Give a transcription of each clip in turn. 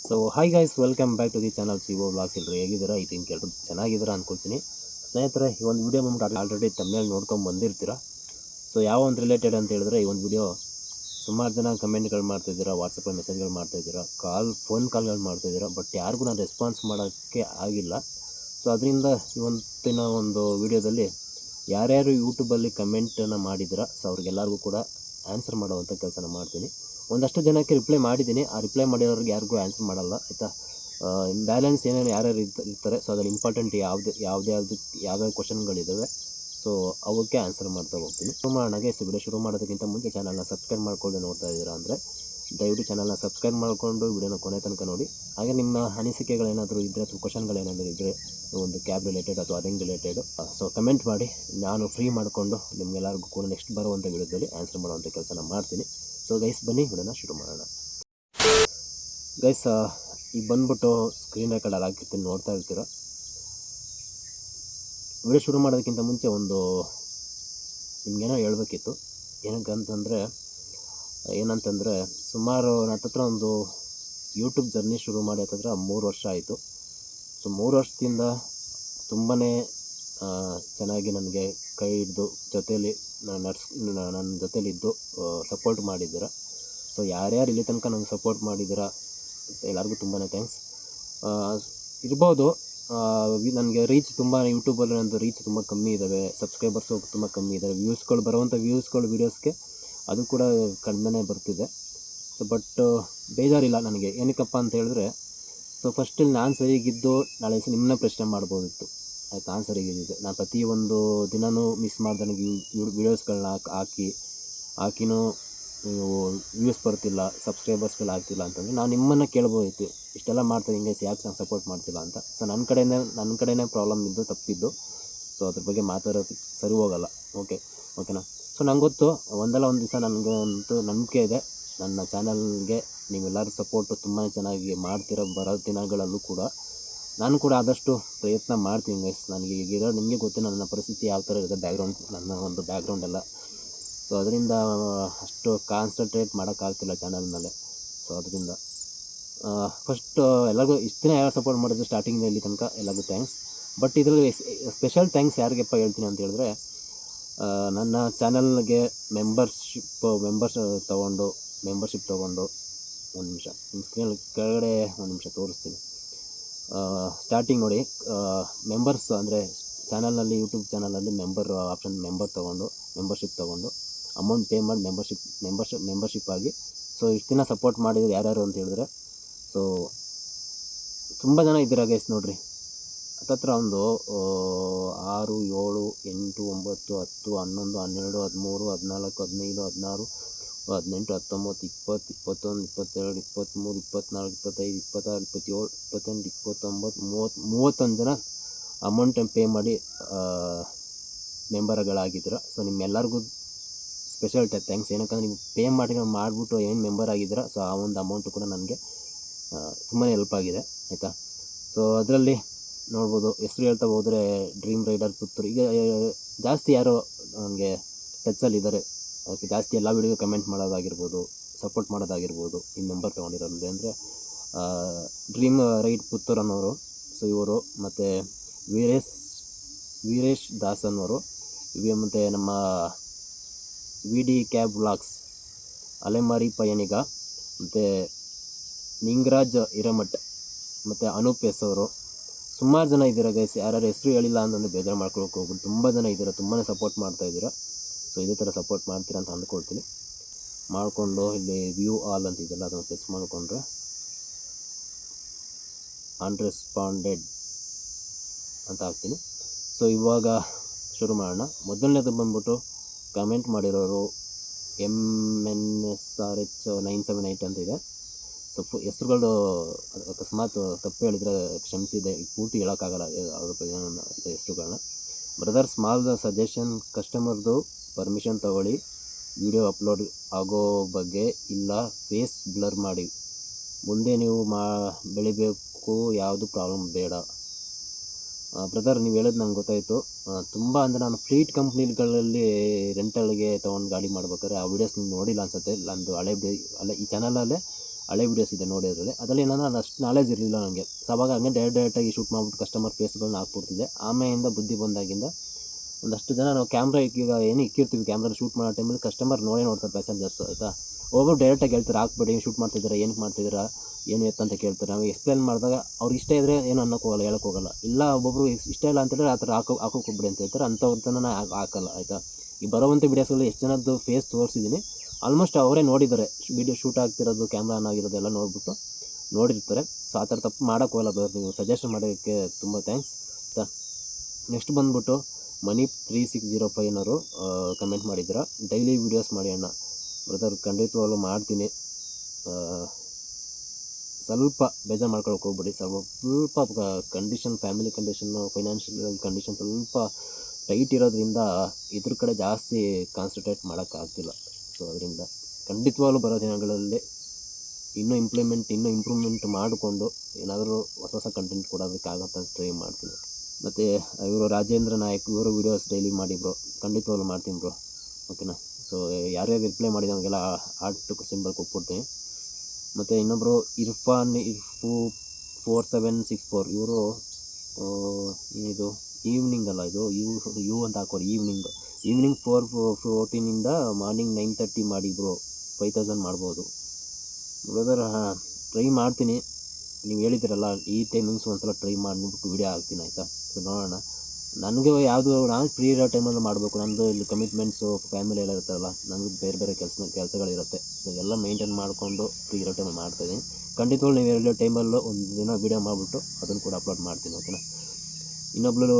So hi guys, welcome back to the channel C O vlogs. ಎಲ್ಲರೂ ಹೇಗಿದ್ದೀರಾ? ಈ think ಎಲ್ಲರೂ ಚೆನ್ನಾಗಿದ್ದೀರಾ ಅಂದ್ಕೊಳ್ತೀನಿ. ಸ್ನೇಹಿತರೆ, ಈ ಒಂದು ವಿಡಿಯೋ ಬಂದ್ಬಿಟ್ಟು ಆಲ್ರೆಡಿ ತಮ್ಮನೇಲಿ ನೋಡ್ಕೊಂಡು ಬಂದಿರ್ತೀರಾ. ಸೊ ಯಾವ ಒಂದು ರಿಲೇಟೆಡ್ ಅಂತ ಹೇಳಿದ್ರೆ, ಈ ಒಂದು ವಿಡಿಯೋ ಸುಮಾರು ಜನ ಕಮೆಂಟ್ಗಳು ಮಾಡ್ತಾಯಿದ್ದೀರಾ, ವಾಟ್ಸಪ್ಪಲ್ಲಿ ಮೆಸೇಜ್ಗಳು ಮಾಡ್ತಾಯಿದ್ದೀರಾ, ಫೋನ್ ಕಾಲ್ಗಳು ಮಾಡ್ತಾಯಿದ್ದೀರಾ, ಬಟ್ ಯಾರಿಗೂ ನಾನು ರೆಸ್ಪಾನ್ಸ್ ಮಾಡೋಕ್ಕೆ ಆಗಿಲ್ಲ. ಸೊ ಅದರಿಂದ ಇವತ್ತಿನ ಒಂದು ವಿಡಿಯೋದಲ್ಲಿ ಯಾರ್ಯಾರು ಯೂಟ್ಯೂಬಲ್ಲಿ ಕಮೆಂಟನ್ನು ಮಾಡಿದ್ದೀರಾ, ಸೊ ಅವ್ರಿಗೆಲ್ಲರಿಗೂ ಕೂಡ ಆನ್ಸರ್ ಮಾಡುವಂಥ ಕೆಲಸನ ಮಾಡ್ತೀನಿ. ಒಂದಷ್ಟು ಜನಕ್ಕೆ ರಿಪ್ಲೈ ಮಾಡಿದ್ದೀನಿ. ಆ ರಿಪ್ಲೈ ಮಾಡಿರೋರಿಗೆ ಯಾರಿಗೂ ಆನ್ಸರ್ ಮಾಡಲ್ಲ, ಆಯಿತಾ. ಬ್ಯಾಲೆನ್ಸ್ ಏನೇನು ಯಾರ್ಯಾರು ಇರ್ತಾರೆ, ಸೊ ಅದ್ರಲ್ಲಿ ಇಂಪಾರ್ಟೆಂಟ್ ಯಾವ್ಯಾವ ಕ್ವಶನ್ಗಳಿದ್ದಾವೆ, ಸೊ ಅವಕ್ಕೆ ಆನ್ಸರ್ ಮಾಡ್ತಾ ಹೋಗ್ತೀನಿ. ಶುರು ಮಾಡೋಣ. ವಿಡಿಯೋ ಶುರು ಮಾಡೋದಕ್ಕಿಂತ ಮುಂಚೆ ಚಾನಲ್ನ ಸಬ್ಸ್ಕ್ರೈಬ್ ಮಾಡ್ಕೊಂಡು ನೋಡ್ತಾ ಇದ್ದೀರಾ ಅಂದರೆ ದಯವಿಟ್ಟು ಚಾನಲ್ನ ಸಬ್ಸ್ಕ್ರೈಬ್ ಮಾಡಿಕೊಂಡು ವಿಡಿಯೋನ ಕೊನೆ ತನಕ ನೋಡಿ. ಹಾಗೆ ನಿಮ್ಮ ಅನಿಸಿಕೆಗಳೇನಾದರೂ ಇದ್ದರೆ ಅಥವಾ ಕ್ವಶನ್ಗಳೇನಾದರೂ ಇದ್ದರೆ, ಒಂದು ಕ್ಯಾಬ್ ರಿಲೇಟೆಡ್ ಅಥವಾ ಅದಿಂಗ್ ರಿಲೇಟೆಡು, ಸೊ ಕಮೆಂಟ್ ಮಾಡಿ. ನಾನು ಫ್ರೀ ಮಾಡಿಕೊಂಡು ನಿಮಗೆಲ್ಲರಿಗೂ ಕೂಡ ನೆಕ್ಸ್ಟ್ ಬರುವಂಥ ವಿಡಿಯೋದಲ್ಲಿ ಆನ್ಸರ್ ಮಾಡುವಂಥ ಕೆಲಸನ ಮಾಡ್ತೀನಿ. ಸೊ ಗೈಸ್, ಬನ್ನಿ ವಿಡಿಯೋನ ಶುರು ಮಾಡೋಣ. ಗೈಸ್, ಈಗ ಬಂದ್ಬಿಟ್ಟು ಸ್ಕ್ರೀನ್ ರೆಕಾರ್ಡಲ್ಲಿ ಹಾಕಿರ್ತೀನಿ, ನೋಡ್ತಾ ಇರ್ತೀರ. ವಿಡಿಯೋ ಶುರು ಮಾಡೋದಕ್ಕಿಂತ ಮುಂಚೆ ಒಂದು ನಿಮಗೇನೋ ಹೇಳಬೇಕಿತ್ತು. ಏನಂತಂದರೆ ಸುಮಾರು ನನ್ನ ಹತ್ರ ಒಂದು ಯೂಟ್ಯೂಬ್ ಜರ್ನಿ ಶುರು ಮಾಡಿ ಹತ್ತಿರ 3 ವರ್ಷ ಆಯಿತು. ಸೊ 3 ವರ್ಷದಿಂದ ತುಂಬಾ ಚೆನ್ನಾಗಿ ನನಗೆ ಕೈ ಹಿಡಿದು ಜೊತೇಲಿ ನನ್ನ ಜೊತೇಲಿದ್ದು ಸಪೋರ್ಟ್ ಮಾಡಿದ್ದೀರ. ಸೊ ಯಾರ್ಯಾರು ಇಲ್ಲಿ ತನಕ ನನಗೆ ಸಪೋರ್ಟ್ ಮಾಡಿದ್ದೀರ ಎಲ್ಲರಿಗೂ ತುಂಬಾ ಥ್ಯಾಂಕ್ಸ್. ಇರ್ಬೋದು, ನನಗೆ ರೀಚ್ ತುಂಬ, ಯೂಟ್ಯೂಬಲ್ಲಿ ನಂದು ರೀಚ್ ತುಂಬ ಕಮ್ಮಿ ಇದ್ದಾವೆ, ಸಬ್ಸ್ಕ್ರೈಬರ್ಸು ತುಂಬ ಕಮ್ಮಿ ಇದ್ದಾವೆ, ಬರುವಂಥ ವ್ಯೂಸ್ಗಳು ವೀಡಿಯೋಸ್ಗೆ ಅದು ಕೂಡ ಕಡಿಮೆನೇ ಬರ್ತಿದೆ. ಸೊ ಬಟ್ ಬೇಜಾರಿಲ್ಲ ನನಗೆ. ಏನಕ್ಕಪ್ಪ ಅಂತ ಹೇಳಿದ್ರೆ, ಸೊ ಫಸ್ಟಲ್ಲಿ ನಾನು ಸರಿಗಿದ್ದು ನಾಳೆ ನಿಮ್ಮನ್ನ ಪ್ರಶ್ನೆ ಮಾಡ್ಬೋದಿತ್ತು, ಆಯ್ತು. ನಾನು ಸರಿಗಿದ್ದಿದ್ದೆ, ನಾನು ಪ್ರತಿಯೊಂದು ದಿನವೂ ಮಿಸ್ ಮಾಡ್ದೆ ವೀಡಿಯೋಸ್ಗಳನ್ನ ಹಾಕಿನೂ ವ್ಯೂಸ್ ಬರ್ತಿಲ್ಲ, ಸಬ್ಸ್ಕ್ರೈಬರ್ಸ್ಗಳು ಆಗ್ತಿಲ್ಲ ಅಂತಂದರೆ ನಾನು ನಿಮ್ಮನ್ನು ಕೇಳ್ಬೋದಿತ್ತು, ಇಷ್ಟೆಲ್ಲ ಮಾಡ್ತಾರೆ ಹಿಂಗೆ ಯಾಕೆ ನಾನು ಸಪೋರ್ಟ್ ಮಾಡ್ತಿಲ್ಲ ಅಂತ. ಸೊ ನನ್ನ ಕಡೆನೇ ಪ್ರಾಬ್ಲಮ್ ಇದ್ದು, ತಪ್ಪಿದ್ದು. ಸೊ ಅದ್ರ ಬಗ್ಗೆ ಮಾತಾಡೋದು ಸರಿ ಹೋಗಲ್ಲ. ಓಕೆನಾ. ಸೊ ನಂಗೆ ಗೊತ್ತು, ಒಂದಲ್ಲ ಒಂದು ದಿವಸ ನನಗಂತೂ ನಂಬಿಕೆ ಇದೆ, ನನ್ನ ಚಾನಲ್ಗೆ ನೀವೆಲ್ಲರೂ ಸಪೋರ್ಟು ತುಂಬಾ ಚೆನ್ನಾಗಿ ಮಾಡ್ತಿರೋ ಬರೋ ದಿನಗಳಲ್ಲೂ ಕೂಡ ನಾನು ಕೂಡ ಆದಷ್ಟು ಪ್ರಯತ್ನ ಮಾಡ್ತೀನಿ ಗೈಸ್. ನನಗೆ ಈಗಿರೋ ನಿಮಗೆ ಗೊತ್ತು ನನ್ನ ಪರಿಸ್ಥಿತಿ ಯಾವ ಥರ ಇದೆ, ನನ್ನ ಒಂದು ಬ್ಯಾಕ್ಗ್ರೌಂಡ್ ಎಲ್ಲ. ಸೊ ಅದರಿಂದ ಅಷ್ಟು ಕಾನ್ಸಂಟ್ರೇಟ್ ಮಾಡೋಕ್ಕಾಗ್ತಿಲ್ಲ ಚಾನಲ್ ಮೇಲೆ. ಸೊ ಅದರಿಂದ ಫಸ್ಟು ಎಲ್ಲರಿಗೂ ಇಷ್ಟು ದಿನ ಯಾರು ಸಪೋರ್ಟ್ ಮಾಡಿದ್ರು ಸ್ಟಾರ್ಟಿಂಗಲ್ಲಿ ತನಕ ಎಲ್ಲರಿಗೂ ಥ್ಯಾಂಕ್ಸ್. ಬಟ್ ಇದರಲ್ಲಿ ಸ್ಪೆಷಲ್ ಥ್ಯಾಂಕ್ಸ್ ಯಾರಿಗಪ್ಪ ಹೇಳ್ತೀನಿ ಅಂತ ಹೇಳಿದ್ರೆ, ನನ್ನ ಚಾನಲ್ಗೆ ಮೆಂಬರ್ಶಿಪ್ ತೊಗೊಂಡು ಒಂದು ನಿಮಿಷ ನಿಮ್ಮ ಸ್ಕ್ರೀನ್ ಕೆಳಗಡೆ ಒಂದು ನಿಮಿಷ ತೋರಿಸ್ತೀನಿ. ಸ್ಟಾರ್ಟಿಂಗ್ ನೋಡಿ, ಮೆಂಬರ್ಸ್ ಅಂದರೆ ಚಾನಲ್ನಲ್ಲಿ, ಯೂಟ್ಯೂಬ್ ಚಾನಲಲ್ಲಿ ಮೆಂಬರ್ಶಿಪ್ ತೊಗೊಂಡು ಅಮೌಂಟ್ ಪೇ ಮಾಡಿ ಮೆಂಬರ್ಶಿಪ್ ಆಗಿ. ಸೊ ಇಷ್ಟು ದಿನ ಸಪೋರ್ಟ್ ಮಾಡಿದ್ರು ಯಾರ್ಯಾರು ಅಂತ ಹೇಳಿದ್ರೆ, ಸೊ ತುಂಬ ಜನ ಇದ್ದೀರ ಗೈಸ್. ನೋಡಿರಿ, ಹತ್ತತ್ರ ಒಂದು 6, 7, 8, 9, 10, 11, 12, 13, 14, 15, 16, 18, 19, 20, 21, 22, 23, 24, 25, 26, 27, 28, 29, 31 ಜನ ಅಮೌಂಟ್ ಪೇ ಮಾಡಿ ಮೆಂಬರ್ಗಳಾಗಿದ್ದೀರ. ಸೊ ನಿಮ್ಮೆಲ್ಲರಿಗೂ ಸ್ಪೆಷಲ್ ಥ್ಯಾಂಕ್ಸ್. ಏನಕ್ಕಂದರೆ ನೀವು ಪೇ ಮಾಡಿಬಿಟ್ಟು ಏನು ಮೆಂಬರ್ ಆಗಿದ್ದೀರ, ಸೊ ಆ ಒಂದು ಅಮೌಂಟು ಕೂಡ ನನಗೆ ತುಂಬಾ ಹೆಲ್ಪ್ ಆಗಿದೆ, ಆಯಿತಾ. ಸೊ ಅದರಲ್ಲಿ ನೋಡ್ಬೋದು, ಹೆಸರು ಹೇಳ್ತಾ ಹೋದರೆ ಡ್ರೀಮ್ ರೈಡರ್ ಪುತ್ತೂರು, ಈಗ ಜಾಸ್ತಿ ಯಾರೋ ನನಗೆ ಟಚ್ಚಲ್ಲಿದ್ದಾರೆ. ಓಕೆ, ಜಾಸ್ತಿ ಎಲ್ಲ ವೀಡಿಯೋಗೆ ಕಮೆಂಟ್ ಮಾಡೋದಾಗಿರ್ಬೋದು, ಸಪೋರ್ಟ್ ಮಾಡೋದಾಗಿರ್ಬೋದು, ಈ ಮೆಂಬರ್ ತೊಗೊಂಡಿರೋದು ಅಂದರೆ ಡ್ರೀಮ್ ರೈಡ್ ಪುತ್ತೂರು ಅನ್ನೋರು. ಸೊ ಇವರು ಮತ್ತು ವೀರೇಶ್ ದಾಸ್ ಅನ್ನೋರು, ಮತ್ತು ನಮ್ಮ VD ಕ್ಯಾಬ್ ವ್ಲಾಗ್ಸ್, ಅಲೆಮಾರಿ ಪಯಣಿಗ, ಮತ್ತು ನಿಂಗರಾಜ್ ಹಿರೇಮಠ್, ಮತ್ತು ಅನೂಪ್ ಎಸ್ ಅವರು, ಸುಮಾರು ಜನ ಇದ್ದೀರ ಗೈಸ್. ಯಾರ್ಯಾರು ಹೆಸರು ಹೇಳಿಲ್ಲ ಅಂತಂದರೆ ಬೇಜಾರು ಮಾಡ್ಕೊಳಕ್ಕೆ ಹೋಗ್ಬಿಟ್ಟು, ತುಂಬ ಜನ ಇದ್ದೀರ, ತುಂಬಾ ಸಪೋರ್ಟ್ ಮಾಡ್ತಾಯಿದ್ದೀರ. ಸೊ ಇದೇ ಥರ ಸಪೋರ್ಟ್ ಮಾಡ್ತೀರಾ ಅಂತ ಅಂದ್ಕೊಳ್ತೀನಿ. ಮಾಡಿಕೊಂಡು ಇಲ್ಲಿ ವ್ಯೂ ಆಲ್ ಅಂತ ಇದೆಲ್ಲ, ಅದನ್ನು ಪ್ರೆಸ್ ಮಾಡಿಕೊಂಡ್ರೆ ಅನ್ರೆಸ್ಪಾಂಡೆಡ್ ಅಂತ ಹಾಕ್ತೀನಿ. ಸೊ ಇವಾಗ ಶುರು ಮಾಡೋಣ. ಮೊದಲನೇದು ಬಂದ್ಬಿಟ್ಟು ಕಮೆಂಟ್ ಮಾಡಿರೋರು MNSRH978 ಅಂತ ಇದೆ. ಸೊ ಹೆಸರುಗಳು ಅಕಸ್ಮಾತ್ ತಪ್ಪು ಹೇಳಿದರೆ ಕ್ಷಮಿಸಿದೆ, ಪೂರ್ತಿ ಹೇಳೋಕ್ಕಾಗಲ್ಲ ಅದ್ರ ಹೆಸರುಗಳನ್ನ. ಬ್ರದರ್, ಸ್ಮಾಲ್ ಸಜೆಷನ್, ಕಸ್ಟಮರ್ದು ಪರ್ಮಿಷನ್ ತೊಗೊಳ್ಳಿ, ವಿಡಿಯೋ ಅಪ್ಲೋಡ್ ಆಗೋ ಬಗ್ಗೆ ಇಲ್ಲ, ಫೇಸ್ ಬ್ಲರ್ ಮಾಡಿ, ಮುಂದೆ ನೀವು ಬೆಳಿಬೇಕು, ಯಾವುದು ಪ್ರಾಬ್ಲಮ್ ಬೇಡ. ಬ್ರದರ್, ನೀವು ಹೇಳೋದು ನಂಗೆ ಗೊತ್ತಾಯಿತು. ತುಂಬ ಅಂದರೆ ನಾನು ಫ್ಲೀಟ್ ಕಂಪ್ನಿಗಳಲ್ಲಿ ರೆಂಟಲ್ಗೆ ತೊಗೊಂಡು ಗಾಡಿ ಮಾಡ್ಬೇಕಾದ್ರೆ ಆ ವೀಡಿಯೋಸ್ ನೀವು ನೋಡಿಲ್ಲ ಅನ್ಸುತ್ತೆ. ನಂದು ಈ ಚಾನಲಲ್ಲೇ ಹಳೆ ವೀಡಿಯೋಸ್ ಇದೆ ನೋಡಿ ಅದರಲ್ಲಿ ಏನಂದ್ರೆ ಅಷ್ಟು ನಾಲೆಜ್ ಇರಲಿಲ್ಲ ನನಗೆ. ಸೊ ಅವಾಗ ಹಂಗೆ ಡೈರೆಕ್ಟಾಗಿ ಶೂಟ್ ಮಾಡಿಬಿಟ್ಟು ಕಸ್ಟಮರ್ ಫೇಸ್ಗಳನ್ನ ಹಾಕ್ಬಿಡ್ತಿದ್ದೆ. ಆಮೇಲಿಂದ ಬುದ್ಧಿ ಬಂದಾಗಿಂದ ಒಂದಷ್ಟು ಜನ ನಾವು ಕ್ಯಾಮ್ರಾ ಈಗ ಏನು ಇಕ್ಕಿರ್ತೀವಿ, ಕ್ಯಾಮ್ರಾ ಶೂಟ್ ಮಾಡೋ ಟೈಮಲ್ಲಿ ಕಸ್ಟಮರ್ ನೋಡ್ತಾರೆ ಪ್ಯಾಸೆಂಜರ್ಸು, ಆಯಿತಾ. ಒಬ್ಬರು ಡೈರೆಕ್ಟಾಗಿ ಹೇಳ್ತಾರೆ ಹಾಕ್ಬೇಡಿ, ಶೂಟ್ ಮಾಡ್ತಿದ್ದೀರಾ, ಏನಕ್ಕೆ ಮಾಡ್ತಿದ್ದೀರಾ, ಏನು ಎತ್ತಂತ ಕೇಳ್ತಾರೆ. ನಾವು ಎಕ್ಸ್ಪ್ಲೇನ್ ಮಾಡಿದಾಗ ಅವ್ರಿಗೆ ಇಷ್ಟ ಇದ್ದರೆ ಏನು ಅನ್ನೋಕ್ಕೋಗಲ್ಲ, ಹೇಳೋಕ್ಕೋಗಲ್ಲ. ಇಲ್ಲ ಒಬ್ಬೊಬ್ರು ಇಷ್ಟ ಇಲ್ಲ ಅಂತೇಳಿದ್ರೆ ಆ ಥರ ಹಾಕೋಕ್ಕೋಗ್ಬಿಡಿ ಅಂತ ಹೇಳ್ತಾರೆ. ಅಂಥವ್ರನ್ನ ನಾನು ಹಾಕಲ್ಲ, ಆಯಿತಾ. ಈ ಬರೋವಂಥ ವೀಡಿಯೋಸ್ಗಳಲ್ಲಿ ಎಷ್ಟು ಜನದ್ದು ಫೇಸ್ ತೋರಿಸಿದ್ದೀನಿ, ಆಲ್ಮೋಸ್ಟ್ ಅವರೇ ನೋಡಿದ್ದಾರೆ. ವಿಡಿಯೋ ಶೂಟ್ ಆಗ್ತಿರೋದು, ಕ್ಯಾಮ್ರಾ ಆನ್ ಆಗಿರೋದೆಲ್ಲ ನೋಡಿಬಿಟ್ಟು ನೋಡಿರ್ತಾರೆ. ಸೊ ಆ ಥರ ತಪ್ಪು ಮಾಡೋಕ್ಕೋಗಲ್ಲ ಬ್ರದರ್. ನೀವು ಸಜೆಷನ್ ಮಾಡೋದಕ್ಕೆ ತುಂಬ ಥ್ಯಾಂಕ್ಸ್. ನೆಕ್ಸ್ಟ್ ಬಂದುಬಿಟ್ಟು Mani3605 ಕಮೆಂಟ್ ಮಾಡಿದ್ದೀರಾ, ಡೈಲಿ ವೀಡಿಯೋಸ್ ಮಾಡಿ ಅಣ್ಣ. ಬ್ರದರ್ ಖಂಡಿತವಾಗ್ಲೂ ಮಾಡ್ತೀನಿ. ಸ್ವಲ್ಪ ಬೇಜಾರು ಮಾಡ್ಕೊಳಕ್ಕೆ ಹೋಗ್ಬೇಡಿ. ಸ್ವಲ್ಪ condition, family condition, financial condition ಸ್ವಲ್ಪ ಟೈಟ್ ಇರೋದ್ರಿಂದ ಇದ್ರ ಕಡೆ ಜಾಸ್ತಿ ಕಾನ್ಸಂಟ್ರೇಟ್ ಮಾಡೋಕ್ಕಾಗ್ತಿಲ್ಲ. ಸೊ ಅದರಿಂದ ಖಂಡಿತವಾಗ್ಲೂ ಬರೋ ದಿನಗಳಲ್ಲಿ ಇನ್ನೂ ಇಂಪ್ರೂವ್ಮೆಂಟ್ ಮಾಡಿಕೊಂಡು ಏನಾದರೂ ಹೊಸ ಕಂಟೆಂಟ್ ಕೊಡೋದಕ್ಕಾಗತ್ತೆ ಅಂತ ಟ್ರೈ ಮಾಡ್ತೀನಿ. ಮತ್ತು ಇವರು ರಾಜೇಂದ್ರ ನಾಯಕ್ ಇವರು ವೀಡಿಯೋಸ್ ಡೈಲಿ ಮಾಡಿ ಬ್ರೋ, ಖಂಡಿತವಾಗ್ಲೂ ಮಾಡ್ತೀನಿ ಬ್ರೋ, ಓಕೆನಾ. ಸೊ ಯಾರ್ಯಾರು ರಿಪ್ಲೈ ಮಾಡಿದ ನಮಗೆಲ್ಲ ಹಾರ್ಟ್ ಸಿಂಬಲ್ ಕೊಟ್ಬಿಡ್ತೀನಿ. ಮತ್ತು ಇನ್ನೊಬ್ಬರು ಇರ್ಫು 4764 ಇವರು ಏನಿದು ಈವ್ನಿಂಗ್ ಅಲ್ಲ, ಇದು ಯು ಅಂತ ಹಾಕೋರು, ಈವ್ನಿಂಗ್ 4:14 ಮಾರ್ನಿಂಗ್ 9:30 ಮಾಡಿ ಬ್ರೋ, 5000 ಮಾಡ್ಬೋದು ಬ್ರದರ್. ಟ್ರೈ ಮಾಡ್ತೀನಿ, ನೀವು ಹೇಳಿದ್ದೀರಲ್ಲ ಈ ಟೈಮಿಂಗ್ಸ್ ಒಂದ್ಸಲ ಟ್ರೈ ಮಾಡಿಬಿಟ್ಟು ವೀಡಿಯೋ ಹಾಕ್ತೀನಿ, ಆಯಿತಾ. ಸೊ ನೋಡೋಣ. ನನಗೆ ನಾನು ಫ್ರೀ ಇರೋ ಟೈಮಲ್ಲಿ ಮಾಡಬೇಕು. ನನ್ನದು ಇಲ್ಲಿ ಕಮಿಟ್ಮೆಂಟ್ಸು, ಫ್ಯಾಮಿಲಿ ಎಲ್ಲ ಇರ್ತಾರಲ್ಲ, ನನಗೂ ಬೇರೆ ಕೆಲಸಗಳಿರುತ್ತೆ. ಸೊ ಎಲ್ಲ ಮೇಂಟೈನ್ ಮಾಡಿಕೊಂಡು ಫ್ರೀ ಇರೋ ಟೈಮಲ್ಲಿ ಮಾಡ್ತಾಯಿದ್ದೀನಿ. ಖಂಡಿತವಾಗ್ಲೂ ನೀವು ಹೇಳಿರೋ ಟೈಮಲ್ಲೂ ಒಂದು ದಿನ ವೀಡಿಯೋ ಮಾಡಿಬಿಟ್ಟು ಅದನ್ನು ಕೂಡ ಅಪ್ಲೋಡ್ ಮಾಡ್ತೀನಿ, ಓಕೆನಾ. ಇನ್ನೊಬ್ಳು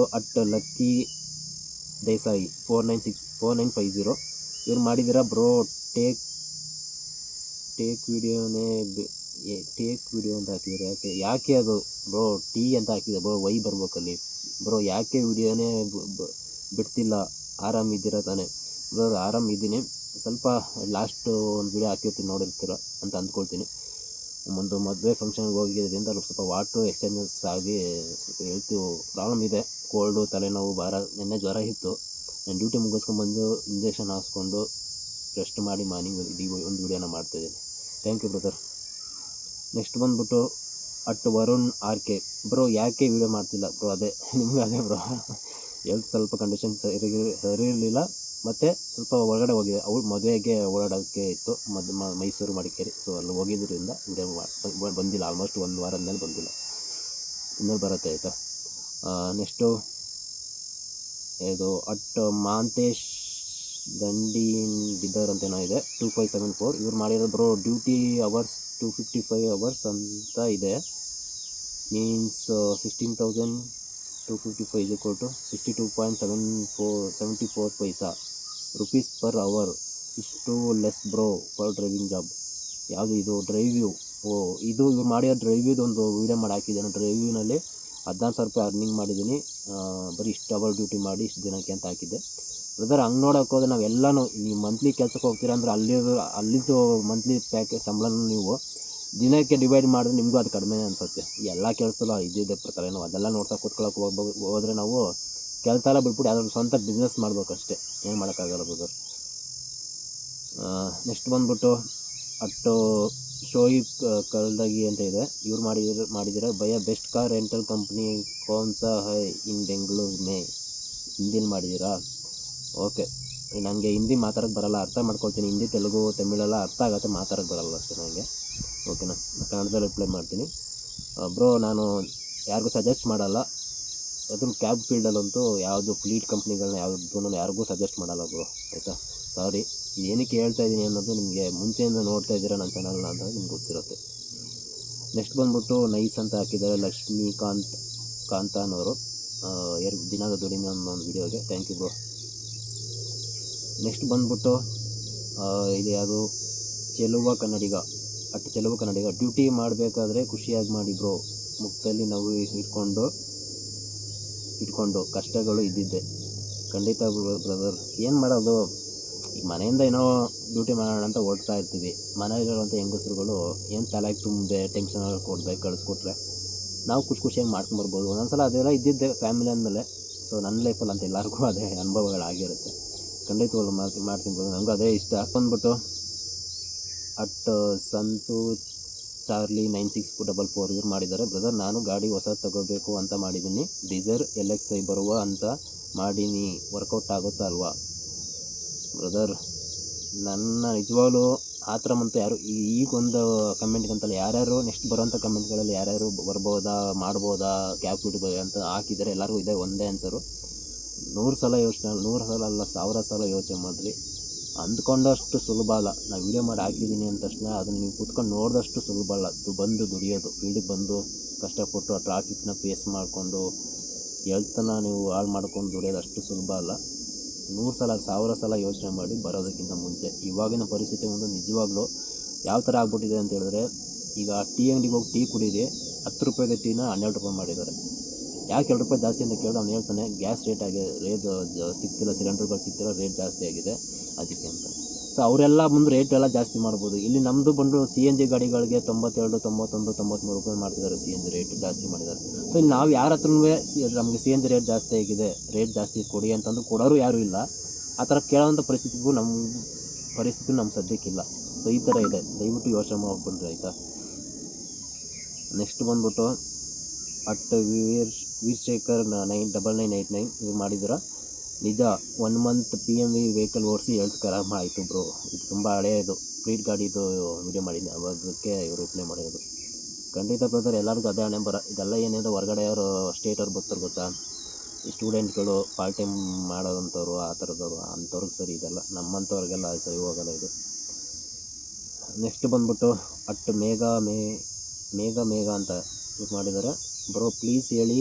ಲಕ್ಕಿ ದೇಸಾಯಿ 4950 ಇವ್ರು ಮಾಡಿದ್ದೀರಾ ಬ್ರೋ, ಟೇಕ್ ವಿಡಿಯೋ ಅಂತ ಹಾಕಿದ್ದಾರೆ. ಯಾಕೆ ಅದು ಬ್ರೋ ಟಿ ಅಂತ ಹಾಕಿದೆ ಬ್ರೋ, ವೈ ಬರ್ಬೇಕಲ್ಲಿ ಬ್ರೋ. ಯಾಕೆ ವಿಡಿಯೋನೇ ಬಿಡ್ತಿಲ್ಲ, ಆರಾಮಿದ್ದೀರಾ ತಾನೇ ಬ್ರೋ? ಆರಾಮಿದ್ದೀನಿ. ಸ್ವಲ್ಪ ಲಾಸ್ಟ್ ಒಂದು ವಿಡಿಯೋ ಹಾಕಿರ್ತೀನಿ, ನೋಡಿರ್ತೀರ ಅಂತ ಅಂದ್ಕೊಳ್ತೀನಿ. ಒಂದು ಮದುವೆ ಫಂಕ್ಷನ್ಗೆ ಹೋಗಿದ್ದರಿಂದ ಅಲ್ಲಿ ಸ್ವಲ್ಪ ವಾಟ್ರು ಎಕ್ಸ್ಚೇಂಜಸ್ ಆಗಿ ಸ್ವಲ್ಪ ಹೆಲ್ತು ಪ್ರಾಬ್ಲಮ್ ಇದೆ. ಕೋಲ್ಡು, ತಲೆನೋವು, ನಿನ್ನೆ ಜ್ವರ ಇತ್ತು. ನಾನು ಡ್ಯೂಟಿ ಮುಗಿಸ್ಕೊಂಡ್ಬಂದು ಇಂಜೆಕ್ಷನ್ ಹಾಕ್ಸ್ಕೊಂಡು ರೆಸ್ಟ್ ಮಾಡಿ ಮಾರ್ನಿಂಗ್ ಒಂದು ವೀಡಿಯೋನ ಮಾಡ್ತಾಯಿದ್ದೀನಿ. Thank you brother. ನೆಕ್ಸ್ಟ್ ಬಂದುಬಿಟ್ಟು ವರುಣ್ RK ಬ್ರೋ, ಯಾಕೆ ವೀಡಿಯೋ ಮಾಡ್ತಿಲ್ಲ ಬ್ರೋ? ಅದೇ ಬ್ರೋ, ಹೆಲ್ತ್ ಸ್ವಲ್ಪ ಕಂಡೀಷನ್ ಸರಿ ಇರಲಿಲ್ಲ. ಮತ್ತು ಸ್ವಲ್ಪ ಹೊರಗಡೆ ಹೋಗಿದೆ, ಅವ್ರು ಮದುವೆಗೆ ಓಡಾಡೋಕ್ಕೆ ಇತ್ತು, ಮೈಸೂರು ಮಡಿಕೇರಿ. ಸೊ ಅಲ್ಲಿ ಹೋಗಿದ್ದರಿಂದ ವೀಡಿಯೋ ಬಂದಿಲ್ಲ. ಆಲ್ಮೋಸ್ಟ್ 1 ವಾರದ ಮೇಲೆ ಬಂದಿಲ್ಲ, ಇನ್ನೂ ಬರುತ್ತೆ, ಆಯಿತಾ. ನೆಕ್ಸ್ಟು ಇದು ಮಾಂತೇಶ್ ಬಿದ್ದರ್ ಅಂತೇನೋ ಇದೆ 2574 ಇವ್ರು ಮಾಡಿರೋ ಬ್ರೋ. ಡ್ಯೂಟಿ ಅವರ್ಸ್ 255 hours ಅಂತ ಇದೆ. ಮೀನ್ಸ್ 16,255 62.74 ಪೈಸಾ ರುಪೀಸ್ ಪರ್ ಅವರ್. ಇಷ್ಟು less bro for driving job. ಯಾವುದು ಇದು ಡ್ರೈವ್ಯೂ? ಇದು ಇವ್ರು ಮಾಡಿರೋ ಡ್ರೈವ್ಯೂದು ಒಂದು ವೀಡಿಯೋ ಮಾಡಿ ಹಾಕಿದ್ದೇನೆ. ಡ್ರೈವ್ಯೂನಲ್ಲಿ 16,000 ರೂಪಾಯಿ ಅರ್ನಿಂಗ್ ಮಾಡಿದ್ದೀನಿ, ಬರೀ ಇಷ್ಟು ಅವರ್ ಡ್ಯೂಟಿ ಮಾಡಿ ಇಷ್ಟು ದಿನಕ್ಕೆ ಅಂತ ಹಾಕಿದ್ದೆ. ಬ್ರದರ್ ಹಂಗೆ ನೋಡೋಕೆ ಹೋದ್ರೆ ನಾವೆಲ್ಲನೂ, ನೀವು ಮಂತ್ಲಿ ಕೆಲಸಕ್ಕೆ ಹೋಗ್ತೀರಾ ಅಂದರೆ ಅಲ್ಲಿದ್ದು ಮಂತ್ಲಿ ಪ್ಯಾಕೇಜ್ ಸಂಬಳನೂ ನೀವು ದಿನಕ್ಕೆ ಡಿವೈಡ್ ಮಾಡಿದ್ರೆ ನಿಮಗೂ ಅದು ಕಡಿಮೆ ಅನಿಸುತ್ತೆ. ಎಲ್ಲ ಕೆಲಸದಲ್ಲ ಇದ್ದಿದ್ದೆ ಪ್ರಕಾರ ನಾವು ಅದೆಲ್ಲ ನೋಡ್ತಾ ಕೂತ್ಕೊಳ್ಳೋಕೆ ಹೋದರೆ ನಾವು ಕೆಲಸ ಎಲ್ಲ ಬಿಟ್ಬಿಟ್ಟು ಯಾವ್ದಾದ್ರು ಸ್ವಂತ ಬಿಸ್ನೆಸ್ ಮಾಡಬೇಕಷ್ಟೇ, ಏನು ಮಾಡೋಕ್ಕಾಗಲ್ಲ ಬ್ರದರ್. ನೆಕ್ಸ್ಟ್ ಬಂದುಬಿಟ್ಟು ಶೋಯಿಬ್ ಕಲ್ದಗಿ ಅಂತ ಇದೆ. ಇವ್ರು ಮಾಡಿದ್ದೀರಾ ಭಯ ಬೆಸ್ಟ್ ಕಾರ್ ರೆಂಟಲ್ ಕಂಪ್ನಿ ಕೌನ್ಸಾ ಹೈ ಇನ್ ಬೆಂಗಳೂರು ಮೇ. ಹಿಂದಿಲಿ ಮಾಡಿದ್ದೀರಾ? ಓಕೆ, ನನಗೆ ಹಿಂದಿ ಮಾತಾಡೋಕ್ಕೆ ಬರಲ್ಲ, ಅರ್ಥ ಮಾಡ್ಕೊಳ್ತೀನಿ. ಹಿಂದಿ, ತೆಲುಗು, ತಮಿಳೆಲ್ಲ ಅರ್ಥ ಆಗುತ್ತೆ, ಮಾತಾಡೋಕ್ಕೆ ಬರಲ್ಲ ಅಷ್ಟೇ ನನಗೆ, ಓಕೆನಾ. ಕನ್ನಡದಲ್ಲಿ ರಿಪ್ಲೈ ಮಾಡ್ತೀನಿ. ಬ್ರೋ ನಾನು ಯಾರಿಗೂ ಸಜೆಸ್ಟ್ ಮಾಡಲ್ಲ, ಅದ್ರ ಕ್ಯಾಬ್ ಫೀಲ್ಡಲ್ಲಂತೂ ಯಾವುದು ಫ್ಲೀಟ್ ಕಂಪ್ನಿಗಳನ್ನ ಯಾರಿಗೂ ಸಜೆಸ್ಟ್ ಮಾಡಲ್ಲ ಬ್ರೋ, ಆಯಿತಾ. ಸಾರಿ, ಏನಕ್ಕೆ ಹೇಳ್ತಾ ಇದ್ದೀನಿ ಅನ್ನೋದು ನಿಮಗೆ ಮುಂಚೆಯಿಂದ ನೋಡ್ತಾ ಇದ್ದೀರಾ ನನ್ನ ಚಾನಲ್ನ ಅಂತ ನಿಮ್ಗೆ ಗೊತ್ತಿರುತ್ತೆ. ನೆಕ್ಸ್ಟ್ ಬಂದುಬಿಟ್ಟು ನೈಸ್ ಅಂತ ಹಾಕಿದ್ದಾರೆ ಲಕ್ಷ್ಮೀಕಾಂತನವರು. 2 ದಿನದ ದುಡಿಮೆ ಅನ್ನೋ ಒಂದು ವೀಡಿಯೋಗೆ ಥ್ಯಾಂಕ್ ಯು ಬ್ರೋ. ನೆಕ್ಸ್ಟ್ ಬಂದುಬಿಟ್ಟು ಇದು ಯಾವುದು ಚೆಲುವ ಕನ್ನಡಿಗ ಡ್ಯೂಟಿ ಮಾಡಬೇಕಾದ್ರೆ ಖುಷಿಯಾಗಿ ಮಾಡಿ ಬ್ರೋ, ಮುಖದಲ್ಲಿ ನಾವು ಇಟ್ಕೊಂಡು ಕಷ್ಟಗಳು ಇದ್ದಿದ್ದೆ ಖಂಡಿತ ಬ್ರದರ್. ಏನು ಮಾಡೋದು, ಈಗ ಮನೆಯಿಂದ ಏನೋ ಡ್ಯೂಟಿ ಮಾಡೋಣ ಅಂತ ಓಡ್ತಾ ಇರ್ತೀವಿ. ಮನೆಯಲ್ಲಿರುವಂಥ ಹೆಂಗಸರುಗಳು ಏನು ತಲೆಗೆ ತುಂಬದೆ ಟೆನ್ಷನ್ ಕೊಡ್ಬೇಕು, ಕಳಿಸ್ಕೊಟ್ರೆ ನಾವು ಖುಷಿಯಾಗಿ ಮಾಡ್ಕೊಂಬರ್ಬೋದು. ಒಂದೊಂದ್ಸಲ ಅದೆಲ್ಲ ಇದ್ದಿದ್ದೆ ಫ್ಯಾಮಿಲಿ ಅಂದಮೇಲೆ. ಸೊ ನನ್ನ ಲೈಫಲ್ಲಿ ಅಂತ ಎಲ್ಲರಿಗೂ ಅದೇ ಅನುಭವಗಳಾಗಿರುತ್ತೆ. ಖಂಡಿತವಾಗ್ಲೂ ಮಾಡ್ತೀನಿ ಬ್ರೋ, ನನಗೂ ಅದೇ ಇಷ್ಟ. ಬಂದ್ಬಿಟ್ಟು ಸಂತು ಚಾರ್ಲಿ 9644 ಇವ್ರು ಮಾಡಿದ್ದಾರೆ. ಬ್ರದರ್ ನಾನು ಗಾಡಿ ಹೊಸದು ತಗೋಬೇಕು ಅಂತ ಮಾಡಿದ್ದೀನಿ, ಡಿಸೈರ್ LXi ಬರುವ ಅಂತ ಮಾಡೀನಿ, ವರ್ಕೌಟ್ ಆಗುತ್ತಾ ಅಲ್ವಾ ಬ್ರದರ್? ನನ್ನ ನಿಜವಾಗ್ಲೂ ಆ ಥರ ಅಂತ ಯಾರು ಈಗೊಂದು ಕಮೆಂಟ್ಗಂತಲ್ಲ, ಯಾರ್ಯಾರು ನೆಕ್ಸ್ಟ್ ಬರೋಂಥ ಕಮೆಂಟ್ಗಳಲ್ಲಿ ಯಾರ್ಯಾರು ಬರ್ಬೋದಾ ಮಾಡ್ಬೋದಾ ಕ್ಯಾಬ್ ಬಿಡ್ಬೋದು ಅಂತ ಹಾಕಿದರೆ ಎಲ್ಲರಿಗೂ ಇದೆ ಒಂದೇ ಆನ್ಸರು. 100 ಸಲ ಯೋಚನೆ, 100 ಸಲ ಅಲ್ಲ 1000 ಸಲ ಯೋಚನೆ ಮಾಡಿರಿ. ಅಂದ್ಕೊಂಡಷ್ಟು ಸುಲಭ ಅಲ್ಲ. ನಾನು ವೀಡಿಯೋ ಮಾಡಿ ಹಾಕಿದ್ದೀನಿ ಅಂದ ತಕ್ಷಣ ಅದನ್ನು ನೀವು ಕೂತ್ಕೊಂಡು ನೋಡಿದಷ್ಟು ಸುಲಭ ಅಲ್ಲ. ಬಂದು ದುಡಿಯೋದು, ಫೀಲ್ಡಿಗೆ ಬಂದು ಕಷ್ಟಪಟ್ಟು ಆ ಟ್ರಾಫಿಕ್ನ ಫೇಸ್ ಮಾಡಿಕೊಂಡು ಹೆಲ್ತನ್ನ ನೀವು ಹಾಳು ಮಾಡ್ಕೊಂಡು ದುಡಿಯೋದು ಅಷ್ಟು ಸುಲಭ ಅಲ್ಲ. 100 ಸಲ 1000 ಸಲ ಯೋಚನೆ ಮಾಡಿ ಬರೋದಕ್ಕಿಂತ ಮುಂಚೆ. ಇವಾಗಿನ ಪರಿಸ್ಥಿತಿ ಒಂದು ನಿಜವಾಗ್ಲೂ ಯಾವ ಥರ ಆಗ್ಬಿಟ್ಟಿದೆ ಅಂತ ಹೇಳಿದ್ರೆ, ಈಗ ಟೀ ಅಂಗಡಿಗೆ ಹೋಗಿ ಟೀ ಕುಡೀರಿ, 10 ರೂಪಾಯಿದ ಟೀನ 12 ರೂಪಾಯಿ ಮಾಡಿದ್ದಾರೆ. ಯಾಕೆ 2 ರೂಪಾಯಿ ಜಾಸ್ತಿ ಅಂತ ಕೇಳಿದ್ರೆ ಅವ್ನು ಹೇಳ್ತಾನೆ ಗ್ಯಾಸ್ ರೇಟ್ ಸಿಗ್ತಿಲ್ಲ, ಸಿಲಿಂಡರ್ಗಳು ಸಿಗ್ತಿಲ್ಲ, ರೇಟ್ ಜಾಸ್ತಿ ಆಗಿದೆ ಅದಕ್ಕೆ ಅಂತಾನೆ. ಸೊ ಅವರೆಲ್ಲ ಮುಂದೆ ರೇಟ್ ಎಲ್ಲ ಜಾಸ್ತಿ ಮಾಡ್ಬೋದು. ಇಲ್ಲಿ ನಮ್ಮದು ಬಂದು CNG ಗಾಡಿಗಳಿಗೆ 92, 91, 93 ರೂಪಾಯಿ ಮಾಡ್ತಿದ್ದಾರೆ. CNG ರೇಟ್ ಜಾಸ್ತಿ ಮಾಡಿದ್ದಾರೆ. ಸೊ ಇಲ್ಲಿ ನಾವು ಯಾರ ಹತ್ರನೂ ನಮಗೆ CNG ರೇಟ್ ಜಾಸ್ತಿ ಆಗಿದೆ, ರೇಟ್ ಜಾಸ್ತಿ ಕೊಡಿ ಅಂತಂದು ಕೊಡೋರು ಯಾರೂ ಇಲ್ಲ. ಆ ಥರ ಕೇಳೋವಂಥ ಪರಿಸ್ಥಿತಿ ನಮ್ಮ ಸದ್ಯಕ್ಕಿಲ್ಲ. ಸೊ ಈ ಥರ ಇದೆ, ದಯವಿಟ್ಟು ಯೋಚನೆ ಮಾಡ್ಕೊಂಡ್ರಿ ಆಯಿತಾ. ನೆಕ್ಸ್ಟ್ ಬಂದ್ಬಿಟ್ಟು ವೀರಶೇಖರ್ 9989 ಇದು ಮಾಡಿದ್ರೆ ನಿಜ 1 ಮಂತ್ PMV ವೆಹಿಕಲ್ ಓಡಿಸಿ ಹೆಲ್ತ್ ಖರಾಬ್ ಆಯಿತು ಬ್ರೋ. ಇದು ತುಂಬ ಹಳೆಯದು ಫ್ಲೀಟ್ ಗಾಡಿದು ವಿಡಿಯೋ ಮಾಡಿದ್ದೆ, ಅದಕ್ಕೆ ಇವರು ರಿಪ್ಲೈ ಮಾಡಿರೋದು. ಖಂಡಿತ ಬ್ರದರ್, ಎಲ್ಲರಿಗೂ ಅದೇ ಹಣೆ ಬರ. ಇದೆಲ್ಲ ಏನಿದೆ ಹೊರಗಡೆಯವರು ಸ್ಟೇಟವ್ರು ಬರ್ತಾರೆ ಗೊತ್ತಾ, ಈ ಸ್ಟೂಡೆಂಟ್ಗಳು ಪಾರ್ಟ್ ಟೈಮ್ ಮಾಡೋವಂಥವ್ರು ಆ ಥರದವರು ಅಂಥವ್ರಿಗೆ ಸರಿ ಇದೆಲ್ಲ, ನಮ್ಮಂಥವ್ರಿಗೆಲ್ಲ ಸರಿ ಹೋಗಲ್ಲ ಇದು. ನೆಕ್ಸ್ಟ್ ಬಂದ್ಬಿಟ್ಟು ಮೇಘ ಅಂತ ಇದು ಮಾಡಿದ್ದಾರೆ. ಬ್ರೋ ಪ್ಲೀಸ್ ಹೇಳಿ,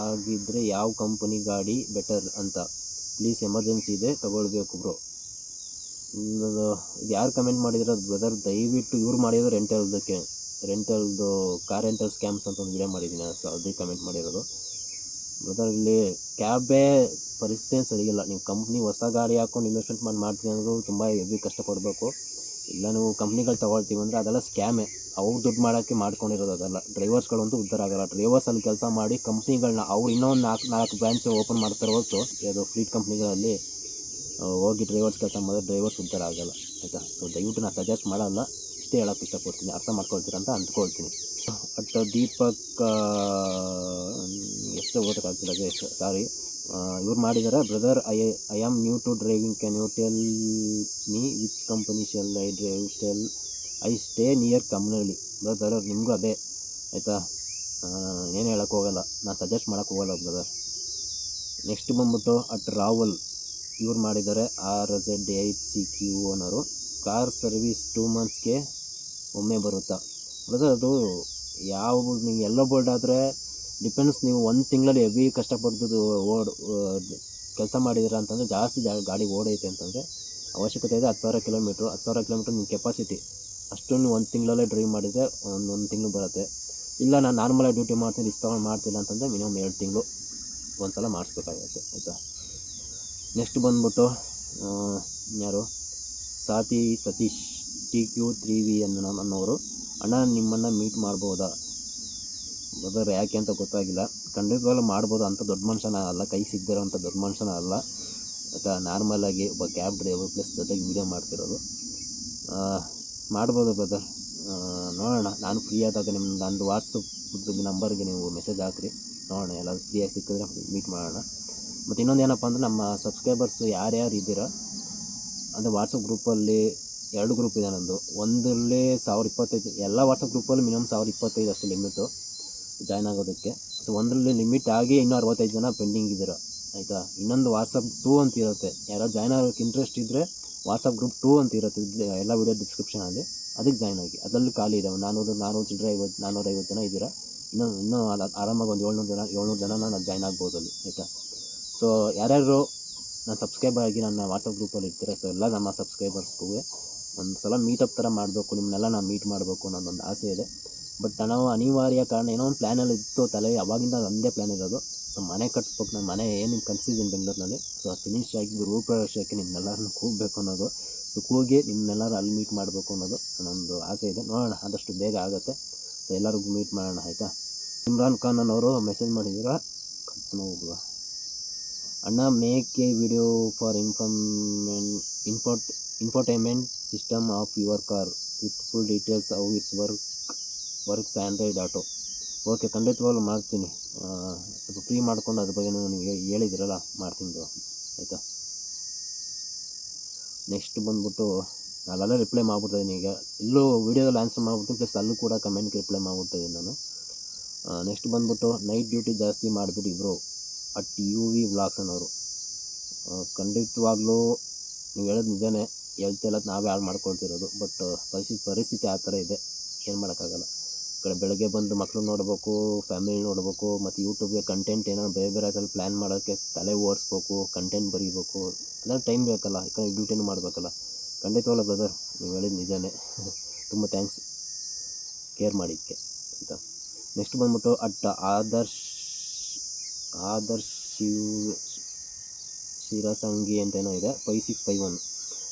ಆಗಿದ್ದರೆ ಯಾವ ಕಂಪನಿ ಗಾಡಿ ಬೆಟರ್ ಅಂತ ಪ್ಲೀಸ್, ಎಮರ್ಜೆನ್ಸಿ ಇದೆ ತಗೊಳ್ಬೇಕು ಬ್ರೋ. ಇದು ಯಾರು ಕಮೆಂಟ್ ಮಾಡಿದ್ರೆ ಬ್ರದರ್, ದಯವಿಟ್ಟು ಇವ್ರು ಮಾಡಿದ್ರು ರೆಂಟಲ್ದು ಕಾರ್ ರೆಂಟಲ್ ಸ್ಕ್ಯಾಮ್ಸ್ ಅಂತ ಒಂದು ವಿಡಿಯೋ ಮಾಡಿದ್ದೀನಿ, ಸೊ ಅದಕ್ಕೆ ಕಮೆಂಟ್ ಮಾಡಿರೋದು. ಬ್ರದರ್ ಇಲ್ಲಿ ಕ್ಯಾಬೇ ಪರಿಸ್ಥಿತಿ ಸರಿಯಿಲ್ಲ. ನೀವು ಕಂಪ್ನಿ ಹೊಸ ಗಾಡಿ ಹಾಕ್ಕೊಂಡು ಇನ್ವೆಸ್ಟ್ಮೆಂಟ್ ಮಾಡ್ತೀವಿ ಅಂದರೂ ತುಂಬ ಹೆವಿ ಕಷ್ಟಪಡಬೇಕು. ಇಲ್ಲ ನೀವು ಕಂಪ್ನಿಗಳು ತೊಗೊಳ್ತೀವಿ ಅಂದರೆ ಅದೆಲ್ಲ ಸ್ಕ್ಯಾಮೇ, ಅವ್ರು ದುಡ್ಡು ಮಾಡೋಕ್ಕೆ ಮಾಡ್ಕೊಂಡಿರೋದು ಅದೆಲ್ಲ. ಡ್ರೈವರ್ಸ್ಗಳಂತೂ ಉದ್ಧಾರ ಆಗೋಲ್ಲ. ಡ್ರೈವರ್ಸಲ್ಲಿ ಕೆಲಸ ಮಾಡಿ ಕಂಪ್ನಿಗಳನ್ನ ಅವ್ರು ಇನ್ನೊಂದು 4 ಬ್ರಾಂಚ್ ಓಪನ್ ಮಾಡ್ತಾರೆ ಹೊರತು ಯಾವುದೋ ಫ್ಲೀಟ್ ಕಂಪ್ನಿಗಳಲ್ಲಿ ಹೋಗಿ ಡ್ರೈವರ್ಸ್ ಕೆಲಸ ಮಾಡಿದ್ರೆ ಡ್ರೈವರ್ಸ್ ಉದ್ಧಾರ ಆಗೋಲ್ಲ ಆಯಿತಾ. ಸೊ ದಯವಿಟ್ಟು ನಾನು ಸಜೆಸ್ಟ್ ಮಾಡಲ್ಲ, ಇಷ್ಟೇ ಹೇಳೋಕ್ಕೆ ಇಷ್ಟಪಡ್ತೀನಿ, ಅರ್ಥ ಮಾಡ್ಕೊಳ್ತೀರ ಅಂತ ಅಂದ್ಕೊಳ್ತೀನಿ. ದೀಪಕ್ ಎಷ್ಟು ಓದೋಕ್ಕಾಗ್ತಿಲ್ಲ, ಸಾರಿ. ಇವ್ರು ಮಾಡಿದ್ದಾರೆ, brother I am new to driving, can you tell me which company shall I drive, I stay near Kammanahalli. Brother ನಿಮಗೂ ಅದೇ ಆಯಿತಾ, ಏನು ಹೇಳೋಕ್ಕೆ ಹೋಗಲ್ಲ, ನಾನು ಸಜೆಸ್ಟ್ ಮಾಡೋಕ್ಕೆ ಹೋಗಲ್ಲ ಬ್ರದರ್. ನೆಕ್ಸ್ಟ್ ಬಂದ್ಬಿಟ್ಟು ರಾಹುಲ್ ಇವ್ರು ಮಾಡಿದ್ದಾರೆ, RZ8CQ ಅನ್ನೋರು. ಕಾರ್ ಸರ್ವಿಸ್ 2 ಮಂತ್ಸ್ಗೆ ಒಮ್ಮೆ ಬರುತ್ತಾ ಬ್ರದರ್? ಅದು ನೀವು ಎಲ್ಲೋ ಬೋಲ್ಡ್ ಆದರೆ ಡಿಪೆಂಡ್ಸ್. ನೀವು 1 ತಿಂಗಳಲ್ಲಿ ಹೆವಿ ಕಷ್ಟಪಡ್ದು ಕೆಲಸ ಮಾಡಿದ್ದೀರಾ ಅಂತಂದರೆ, ಜಾಸ್ತಿ ಗಾಡಿ ಓಡೈತೆ ಅಂತಂದರೆ ಅವಶ್ಯಕತೆ ಇದೆ 10,000 ಕಿಲೋಮೀಟ್ರ್. 10,000 ಕಿಲೋಮೀಟ್ರ್ ನಿಮ್ಮ ಕೆಪಾಸಿಟಿ ಅಷ್ಟು ನೀವು 1 ತಿಂಗಳಲ್ಲೇ ಡ್ರೈವ್ ಮಾಡಿದರೆ ಒಂದು ತಿಂಗಳು ಬರುತ್ತೆ. ಇಲ್ಲ ನಾನು ನಾರ್ಮಲಾಗಿ ಡ್ಯೂಟಿ ಮಾಡ್ತೀನಿ, ರಿಸ್ಕ್ ತೊಗೊಂಡು ಮಾಡ್ತಿಲ್ಲ ಅಂತಂದರೆ ಮಿನಿಮಮ್ 2 ತಿಂಗಳು ಒಂದು ಸಲ ಮಾಡಿಸ್ಬೇಕಾಗುತ್ತೆ ಆಯಿತಾ. ನೆಕ್ಸ್ಟ್ ಬಂದ್ಬಿಟ್ಟು ಯಾರು ಸತೀಶ್ TQ3V ಅನ್ನೋರು, ಅಣ್ಣ ನಿಮ್ಮನ್ನು ಮೀಟ್ ಮಾಡ್ಬೋದಾ ಬ್ರದರ್? ಯಾಕೆ ಅಂತ ಗೊತ್ತಾಗಿಲ್ಲ. ಖಂಡಿತವಾಗ್ಲೂ ಮಾಡ್ಬೋದು, ಅಂಥ ದೊಡ್ಡ ಮನುಷ್ಯನ ಅಲ್ಲ, ಕೈ ಸಿಗದಿರೋ ಅಂಥ ದೊಡ್ಡ ಮನುಷ್ಯನ ಅಲ್ಲ ಆಯಿತಾ. ನಾರ್ಮಲಾಗಿ ಒಬ್ಬ ಕ್ಯಾಬ್ ಡ್ರೈವರ್ ಪ್ಲಸ್ ಜೊತೆಗೆ ವೀಡಿಯೋ ಮಾಡ್ತಿರೋದು. ಮಾಡ್ಬೋದು ಬ್ರದರ್, ನೋಡೋಣ. ನಾನು ಫ್ರೀ ಆದಾಗ ನಂದು ವಾಟ್ಸಪ್ ನಂಬರ್ಗೆ ನೀವು ಮೆಸೇಜ್ ಹಾಕಿರಿ, ನೋಡೋಣ. ಎಲ್ಲ ಫ್ರೀಯಾಗಿ ಸಿಕ್ಕಿದ್ರೆ ಮೀಟ್ ಮಾಡೋಣ. ಮತ್ತು ಇನ್ನೊಂದು ಏನಪ್ಪ ಅಂದರೆ, ನಮ್ಮ ಸಬ್ಸ್ಕ್ರೈಬರ್ಸು ಯಾರ್ಯಾರು ಇದ್ದೀರಾ ಅಂದರೆ ವಾಟ್ಸಪ್ ಗ್ರೂಪಲ್ಲಿ 2 ಗ್ರೂಪ್ ಇದೆ ನಂದು. ಒಂದರಲ್ಲಿ 1025, ಎಲ್ಲ ವಾಟ್ಸಪ್ ಗ್ರೂಪಲ್ಲಿ ಮಿನಿಮಮ್ 1025 ಅಷ್ಟು ಲಿಮಿಟು ಜಾಯ್ನ್ ಆಗೋದಕ್ಕೆ. ಸೊ ಒಂದರಲ್ಲಿ ಲಿಮಿಟ್ ಆಗಿ ಇನ್ನೂ 65 ಜನ ಪೆಂಡಿಂಗ್ ಇದ್ದೀರ ಆಯಿತಾ. ಇನ್ನೊಂದು ವಾಟ್ಸಪ್ 2 ಅಂತ ಇರುತ್ತೆ, ಯಾರೋ ಜಾಯ್ನ್ ಆಗೋಕ್ಕೆ ಇಂಟ್ರೆಸ್ಟ್ ಇದ್ದರೆ ವಾಟ್ಸಪ್ ಗ್ರೂಪ್ 2 ಅಂತ ಇರುತ್ತೆ, ಎಲ್ಲ ವೀಡಿಯೋ ಡಿಸ್ಕ್ರಿಪ್ಷನಲ್ಲಿ, ಅದಕ್ಕೆ ಜಾಯ್ನ್ ಆಗಿ. ಅದರಲ್ಲಿ ಖಾಲಿ ಇದೆ, 450 ಜನ ಇದ್ದೀರಾ. ಇನ್ನೂ ಆರಾಮಾಗಿ ಒಂದು 700 ಜನ ನಾನು ಜಾಯ್ನ್ ಆಗ್ಬೋದು ಅಲ್ಲಿ ಆಯಿತಾ. ಸೊ ಯಾರ್ಯಾರು ನಾನು ಸಬ್ಸ್ಕ್ರೈಬರ್ ಆಗಿ ನನ್ನ ವಾಟ್ಸಪ್ ಗ್ರೂಪಲ್ಲಿ ಇರ್ತೀರ, ಸೊ ಎಲ್ಲ ನಮ್ಮ ಸಬ್ಸ್ಕ್ರೈಬರ್ಸ್ಗೂ ಒಂದು ಸಲ ಮೀಟಪ್ ಥರ ಮಾಡಬೇಕು, ನಿಮ್ಮನ್ನೆಲ್ಲ ನಾನು ಮೀಟ್ ಮಾಡಬೇಕು ಅನ್ನೋದೊಂದು ಆಸೆ ಇದೆ. ಬಟ್ ನಾವು ಅನಿವಾರ್ಯ ಕಾರಣ ಏನೋ ಒಂದು ಪ್ಲ್ಯಾನಲ್ಲಿ ಇತ್ತು ತಲೆ, ಅವಾಗಿಂದ ಒಂದೇ ಪ್ಲ್ಯಾನ್ ಇರೋದು. ಸೊ ಮನೆ ಕಟ್ಸ್ಬೇಕು, ನಾನು ಮನೆ ಏನು ಕಟ್ಸಿದ್ದೀನಿ ಬೆಂಗಳೂರಿನಲ್ಲಿ. ಸೊ ಫಿನಿಶ್ ಆಗಿ ಗೃಹಪ್ರವೇಶಕ್ಕೆ ನಿಮ್ಮನ್ನೆಲ್ಲರನ್ನೂ ಕೂಗಬೇಕು ಅನ್ನೋದು. ಸೊ ಕೂಗಿ ನಿಮ್ಮನ್ನೆಲ್ಲರೂ ಅಲ್ಲಿ ಮೀಟ್ ಮಾಡಬೇಕು ಅನ್ನೋದು ನನ್ನೊಂದು ಆಸೆ ಇದೆ. ನೋಡೋಣ, ಆದಷ್ಟು ಬೇಗ ಆಗುತ್ತೆ. ಸೊ ಎಲ್ಲರಿಗೂ ಮೀಟ್ ಮಾಡೋಣ ಆಯಿತಾ. ಇಮ್ರಾನ್ ಖಾನ್ ಅನ್ನೋರು ಮೆಸೇಜ್ ಮಾಡಿದ್ದೀರಾ, ಹೋಗುವ ಅಣ್ಣ, make A video for infotainment system of your car with full details how it's works Android auto. Okay, ಖಂಡಿತವಾಗ್ಲೂ ಮಾಡ್ತೀನಿ. ಸ್ವಲ್ಪ ಫ್ರೀ ಮಾಡಿಕೊಂಡು ಅದ್ರ ಬಗ್ಗೆ ನೀವು ಹೇಳಿದಿರಲ್ಲ, ಮಾಡ್ತೀನಿ ಬ್ರೋ, ಆಯಿತಾ. ನೆಕ್ಸ್ಟ್ ಬಂದ್ಬಿಟ್ಟು ಅಲ್ಲೆಲ್ಲ ರಿಪ್ಲೈ ಮಾಡ್ಬಿಡ್ತಾಯಿದ್ದೀನಿ. ಈಗ ಇಲ್ಲೂ ವೀಡಿಯೋದಲ್ಲಿ ಆನ್ಸರ್ ಮಾಡ್ಬಿಡ್ತೀನಿ, ಪ್ಲಸ್ ಅಲ್ಲೂ ಕೂಡ ಕಮೆಂಟ್ಗೆ ರಿಪ್ಲೈ ಮಾಡ್ಬಿಡ್ತಾಯಿದ್ದೀನಿ ನಾನು. ನೆಕ್ಸ್ಟ್ ಬಂದ್ಬಿಟ್ಟು ನೈಟ್ ಡ್ಯೂಟಿ ಜಾಸ್ತಿ ಮಾಡಿಬಿಡಿ bro at U V vlogs ಅನ್ನೋರು. ಖಂಡಿತವಾಗ್ಲೂ ನೀವು ಹೇಳೋದು ನಿಜನೇ, ಹೇಳ್ತಿಲ್ಲ, ನಾವೇ ಹಾಳು ಮಾಡ್ಕೊಳ್ತಿರೋದು. ಬಟ್ ಪರಿಸ್ಥಿತಿ ಆ ಥರ ಇದೆ, ಏನು ಮಾಡೋಕ್ಕಾಗಲ್ಲ. ಈ ಕಡೆ ಬೆಳಗ್ಗೆ ಬಂದು ಮಕ್ಕಳು ನೋಡಬೇಕು, ಫ್ಯಾಮಿಲಿ ನೋಡಬೇಕು, ಮತ್ತು ಯೂಟ್ಯೂಬ್ಗೆ ಕಂಟೆಂಟ್ ಏನಾದ್ರು ಬೇರೆ ಬೇರೆ ಅದ್ರಲ್ಲಿ ಪ್ಲ್ಯಾನ್ ಮಾಡೋಕ್ಕೆ ತಲೆ ಓಡಿಸ್ಬೇಕು, ಕಂಟೆಂಟ್ ಬರೀಬೇಕು, ಅದೆಲ್ಲ ಟೈಮ್ ಬೇಕಲ್ಲ. ಈ ಕಡೆ ಡ್ಯೂಟಿನೂ ಮಾಡಬೇಕಲ್ಲ. ಖಂಡಿತವಾಗ್ಲೂ ಬ್ರದರ್, ನೀವು ಹೇಳಿದ್ದು ನಿಜನೇ. ತುಂಬ ಥ್ಯಾಂಕ್ಸ್ ಕೇರ್ ಮಾಡಿದ್ದಕ್ಕೆ ಅಂತ. ನೆಕ್ಸ್ಟ್ ಬಂದ್ಬಿಟ್ಟು ಅಟ್ ಆದರ್ಶ್ ಶಿರಸಂಗಿ ಅಂತೇನೋ ಇದೆ, 5651.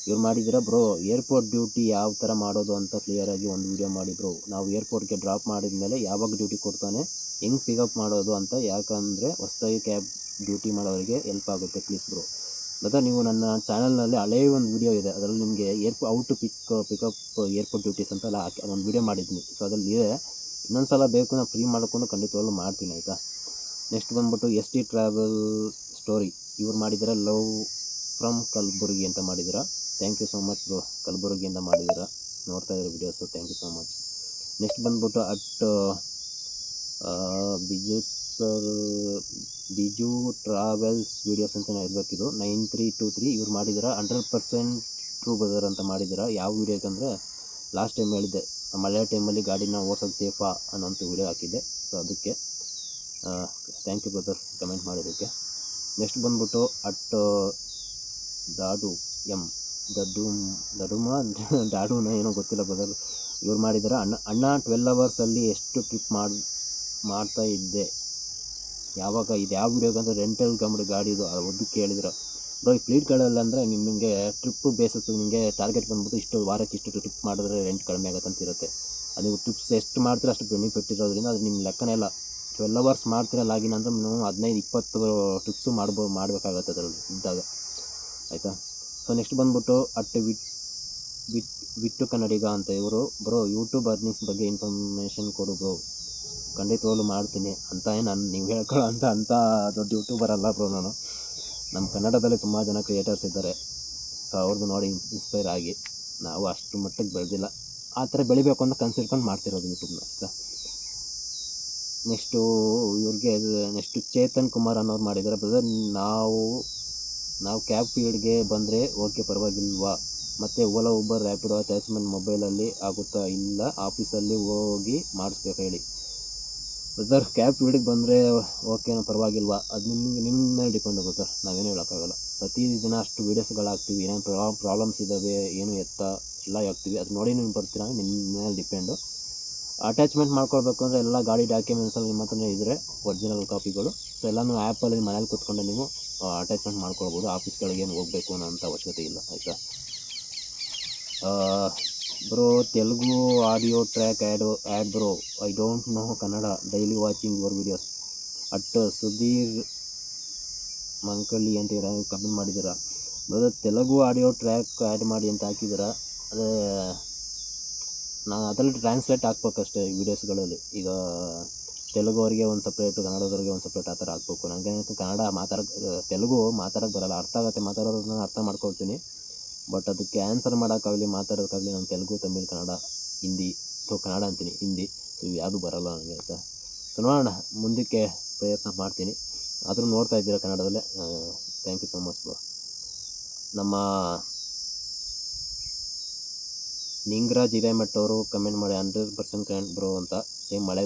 ಇವ್ರು ಮಾಡಿದ್ದೀರಾ ಬ್ರೋ, ಏರ್ಪೋರ್ಟ್ ಡ್ಯೂಟಿ ಯಾವ ಥರ ಮಾಡೋದು ಅಂತ ಕ್ಲಿಯರಾಗಿ ಒಂದು ವೀಡಿಯೋ ಮಾಡಿ ಬ್ರೋ. ನಾವು ಏರ್ಪೋರ್ಟ್ಗೆ ಡ್ರಾಪ್ ಮಾಡಿದ ಮೇಲೆ ಯಾವಾಗ ಡ್ಯೂಟಿ ಕೊಡ್ತಾನೆ, ಹೆಂಗೆ ಪಿಕಪ್ ಮಾಡೋದು ಅಂತ, ಯಾಕಂದರೆ ಹೊಸದಾಗಿ ಕ್ಯಾಬ್ ಡ್ಯೂಟಿ ಮಾಡೋರಿಗೆ ಹೆಲ್ಪ್ ಆಗುತ್ತೆ ಪ್ಲೀಸ್ ಬ್ರೋ. ಮತ್ತು ನೀವು ನನ್ನ ಚಾನಲ್ನಲ್ಲಿ ಹಳೇ ಒಂದು ವೀಡಿಯೋ ಇದೆ, ಅದರಲ್ಲಿ ನಿಮಗೆ how to pickup airport duties ಅಂತೆಲ್ಲ ಹಾಕಿ ಒಂದು ವೀಡಿಯೋ ಮಾಡಿದ್ದೀನಿ. ಸೊ ಅದ್ರಲ್ಲಿ ಇದೆ, ಇನ್ನೊಂದು ಸಲ ಬೇಕು, ನಾನು ಫ್ರೀ ಮಾಡಿಕೊಂಡು ಖಂಡಿತವಾಗ್ಲೂ ಮಾಡ್ತೀನಿ, ಆಯಿತಾ. ನೆಕ್ಸ್ಟ್ ಬಂದ್ಬಿಟ್ಟು ST ಟ್ರಾವೆಲ್ ಸ್ಟೋರಿ, ಇವ್ರು ಮಾಡಿದ್ದೀರಾ ಲವ್ ಫ್ರಮ್ ಕಲಬುರಗಿ ಅಂತ ಮಾಡಿದ್ದೀರಾ. Thank you so much bro, ಕಲಬುರಗಿಯಿಂದ ಮಾಡಿದ್ದೀರಾ, ನೋಡ್ತಾ ಇದ್ದೀರಾ videos, thank you so much. Next ಬಂದ್ಬಿಟ್ಟು ಅಟ್ ಬಿಜು ಟ್ರಾವೆಲ್ಸ್ ವೀಡಿಯೋಸ್ ಅಂತಲೇ ಇರಬೇಕಿದು, 9323. ಇವ್ರು ಮಾಡಿದ್ದೀರಾ 100% ಟ್ರೂ ಬ್ರದರ್ ಅಂತ ಮಾಡಿದ್ದೀರಾ. ಯಾವ ವೀಡಿಯೋಕ್ಕಂದರೆ ಲಾಸ್ಟ್ ಟೈಮ್ ಹೇಳಿದ್ದೆ, ಮಳೆ ಟೈಮಲ್ಲಿ ಗಾಡಿನ ಓಡಿಸೋದು ಸೇಫಾ ಅನ್ನೋಂಥ ವೀಡಿಯೋ ಹಾಕಿದ್ದೆ. ಸೊ ಅದಕ್ಕೆ ಥ್ಯಾಂಕ್ ಯು ಬ್ರದರ್ ಕಮೆಂಟ್ ಮಾಡೋದಕ್ಕೆ. ನೆಕ್ಸ್ಟ್ ಬಂದ್ಬಿಟ್ಟು ಅಟ್ ದಾಡು ಡಾಡುನ ಏನೋ ಗೊತ್ತಿಲ್ಲ ಬ್ರದರ್, ಇವ್ರು ಮಾಡಿದ್ದಾರೆ. ಅಣ್ಣ 12 ಅವರ್ಸಲ್ಲಿ ಎಷ್ಟು ಟ್ರಿಪ್ ಮಾಡ್ತಾ ಇದ್ದೆ, ಯಾವಾಗ, ಇದು ಯಾವ ವೀಡಿಯೋಗಂದ್ರೆ ರೆಂಟಲ್ ಗಾಡಿದು ಅದಕ್ಕೆ ಹೇಳಿದ್ರು ಬ್ರೋ. ಈ ಫ್ಲೀಟ್ಗಳಲ್ಲಿ ಅಂದರೆ ನಿಮಗೆ ಟ್ರಿಪ್ ಬೇಸಸ್, ನಿಮಗೆ ಟಾರ್ಗೆಟ್ ಬಂದ್ಬಿಟ್ಟು ಇಷ್ಟು ವಾರಕ್ಕೆ ಇಷ್ಟು ಟ್ರಿಪ್ ಮಾಡಿದ್ರೆ ರೆಂಟ್ ಕಡಿಮೆ ಆಗುತ್ತೆ ಅಂತ ಇರುತ್ತೆ. ಅದು ಟ್ರಿಪ್ಸ್ ಎಷ್ಟು ಮಾಡ್ತೀರ ಅಷ್ಟು ಬೆನಿಫಿಟ್ ಇರೋದ್ರಿಂದ ಅದು ನಿಮ್ಮ ಲೆಕ್ಕನೇ ಇಲ್ಲ. 12 ಅವರ್ಸ್ ಮಾಡ್ತೀರ ಲಾಗಿನ್ ಅಂದರೆ ನೀವು 15-20 ಟ್ರಿಪ್ಸು ಮಾಡಬೇಕಾಗತ್ತೆ ಅದರಲ್ಲಿ ಇದ್ದಾಗ, ಆಯಿತಾ. ಸೊ ನೆಕ್ಸ್ಟ್ ಬಂದ್ಬಿಟ್ಟು ಅಟ್ ವಿಟ್ಟು ಕನ್ನಡಿಗ ಅಂತ ಇವರು, ಬ್ರೋ ಯೂಟ್ಯೂಬ್ ಅರ್ನಿಂಗ್ಸ್ ಬಗ್ಗೆ ಇನ್ಫಾರ್ಮೇಷನ್ ಕೊಡು ಬ್ರೋ. ಖಂಡಿತವಾಗ್ಲೂ ಮಾಡ್ತೀನಿ ಅಂತ. ನಾನು ನೀವು ಹೇಳ್ಕೊಳ್ಳೋ ಅಂಥ ದೊಡ್ಡ ಯೂಟ್ಯೂಬರ್ ಅಲ್ಲ ಬ್ರೋ ನಾನು. ನಮ್ಮ ಕನ್ನಡದಲ್ಲಿ ತುಂಬ ಜನ ಕ್ರಿಯೇಟರ್ಸ್ ಇದ್ದಾರೆ, ಸೊ ಅವ್ರದ್ದು ನೋಡಿ ಇನ್ಸ್ಪೈರ್ ಆಗಿ ನಾವು ಅಷ್ಟು ಮಟ್ಟಿಗೆ ಬೆಳೆದಿಲ್ಲ, ಆ ಥರ ಬೆಳಿಬೇಕು ಅಂತ ಕನ್ಸಿಡ್ಕೊಂಡು ಮಾಡ್ತಿರೋದು ಯೂಟ್ಯೂಬ್ನ, ಆಯಿತಾ. ನೆಕ್ಸ್ಟು ಚೇತನ್ ಕುಮಾರ್ ಅನ್ನೋರು ಮಾಡಿದ್ದಾರೆ, ಬ್ರದರ್ ನಾವು ಕ್ಯಾಬ್ ಫೀಲ್ಡ್ಗೆ ಬಂದರೆ ಓಕೆ ಪರವಾಗಿಲ್ವಾ, ಮತ್ತು ಓಲಾ ಊಬರ್ ರ್ಯಾಪಿಡೋ ಅಟ್ಯಾಚ್ಮೆಂಟ್ ಮೊಬೈಲಲ್ಲಿ ಆಗುತ್ತಾ, ಇಲ್ಲ ಆಫೀಸಲ್ಲಿ ಹೋಗಿ ಮಾಡಿಸ್ಬೇಕು ಹೇಳಿ. ಬ್ರದರ್ ಕ್ಯಾಬ್ ಫೀಲ್ಡಿಗೆ ಬಂದರೆ ಓಕೆನೋ ಪರವಾಗಿಲ್ವಾ, ಅದು ನಿಮ್ಮ ಮೇಲೆ ಡಿಪೆಂಡ್ ಆಗುತ್ತೆ, ನಾವೇನು ಹೇಳೋಕ್ಕಾಗಲ್ಲ. ಪ್ರತಿದಿನ ಅಷ್ಟು ವೀಡಿಯೋಸ್ಗಳು ಹಾಕ್ತೀವಿ, ಏನೇನು ಪ್ರಾಬ್ಲಮ್ಸ್ ಇದ್ದಾವೆ, ಏನು ಎಲ್ಲ ಹಾಕ್ತೀವಿ, ಅದು ನೋಡಿ ನೀವು ಬರ್ತೀರಾ, ನಿಮ್ಮ ಮೇಲೆ ಡಿಪೆಂಡು. ಅಟ್ಯಾಚ್ಮೆಂಟ್ ಮಾಡ್ಕೊಳ್ಬೇಕು ಅಂದರೆ ಎಲ್ಲ ಗಾಡಿ ಡಾಕ್ಯುಮೆಂಟ್ಸಲ್ಲಿ ನಿಮ್ಮ ಹತ್ರನೇ ಇದ್ದರೆ ಒರಿಜಿನಲ್ ಕಾಪಿಗಳು. ಸೊ ಎಲ್ಲನೂ ಆ್ಯಪಲ್ಲಿ ಮನೇಲಿ ಕೂತ್ಕೊಂಡು ನೀವು ಅಟ್ಯಾಚ್ಮೆಂಟ್ ಮಾಡ್ಕೊಳ್ಬೋದು, ಆಫೀಸ್ಗಳಿಗೆ ಏನು ಹೋಗಬೇಕು ಅನ್ನೋಂಥ ಅವಶ್ಯಕತೆ ಇಲ್ಲ, ಆಯಿತಾ. Bro Telugu audio track add bro, I don't know Kannada, daily watching your videos. At Sudheer Mankali ಅಂತ ಕಮೆಂಟ್ ಮಾಡಿದ್ದೀರಾ. Brother Telugu audio track add ಮಾಡಿ ಅಂತ ಹಾಕಿದ್ದೀರಾ, ಅದೇ ನಾನು ಅದರಲ್ಲಿ ಟ್ರಾನ್ಸ್ಲೇಟ್ ಹಾಕ್ಬೇಕಷ್ಟೇ ವೀಡಿಯೋಸ್ಗಳಲ್ಲಿ. ಈಗ ತೆಲುಗುವರಿಗೆ ಒಂದು ಸಪ್ರೇಟು, ಕನ್ನಡದವ್ರಿಗೆ ಒಂದು ಸಪ್ರೇಟ್, ಆ ಥರ ಹಾಕ್ಬೇಕು. ನನಗೆ ಕನ್ನಡ ತೆಲುಗು ಮಾತಾಡೋಕ್ಕೆ ಬರೋಲ್ಲ, ಅರ್ಥ ಆಗುತ್ತೆ, ಮಾತಾಡೋದನ್ನ ಅರ್ಥ ಮಾಡ್ಕೊಳ್ತೀನಿ. ಬಟ್ ಅದಕ್ಕೆ ಆನ್ಸರ್ ಮಾಡೋಕ್ಕಾಗಲಿ ಮಾತಾಡೋಕ್ಕಾಗಲಿ ನಾನು ತೆಲುಗು, ತಮಿಳ್, ಕನ್ನಡ, ಹಿಂದಿ, ಕನ್ನಡ ಅಂತೀನಿ, ಹಿಂದಿ ಇವು ಯಾವುದೂ ಬರೋಲ್ಲ ನನಗೆ, ಆಯಿತಾ. ಸೊ ನೋಡೋಣ, ಮುಂದಕ್ಕೆ ಪ್ರಯತ್ನ ಮಾಡ್ತೀನಿ. ಆದರೂ ನೋಡ್ತಾ ಇದ್ದೀರಾ ಕನ್ನಡದಲ್ಲೇ, thank you so much bro. ನಮ್ಮ ನಿಂಗರಾಜ್ ಹಿರೇಮಠ ಅವರು ಕಮೆಂಟ್ ಮಾಡಿ 100% ಕರೆಂಟ್ ಬ್ರೋ ಅಂತ, ಸೇಮ್ ಮಳೆ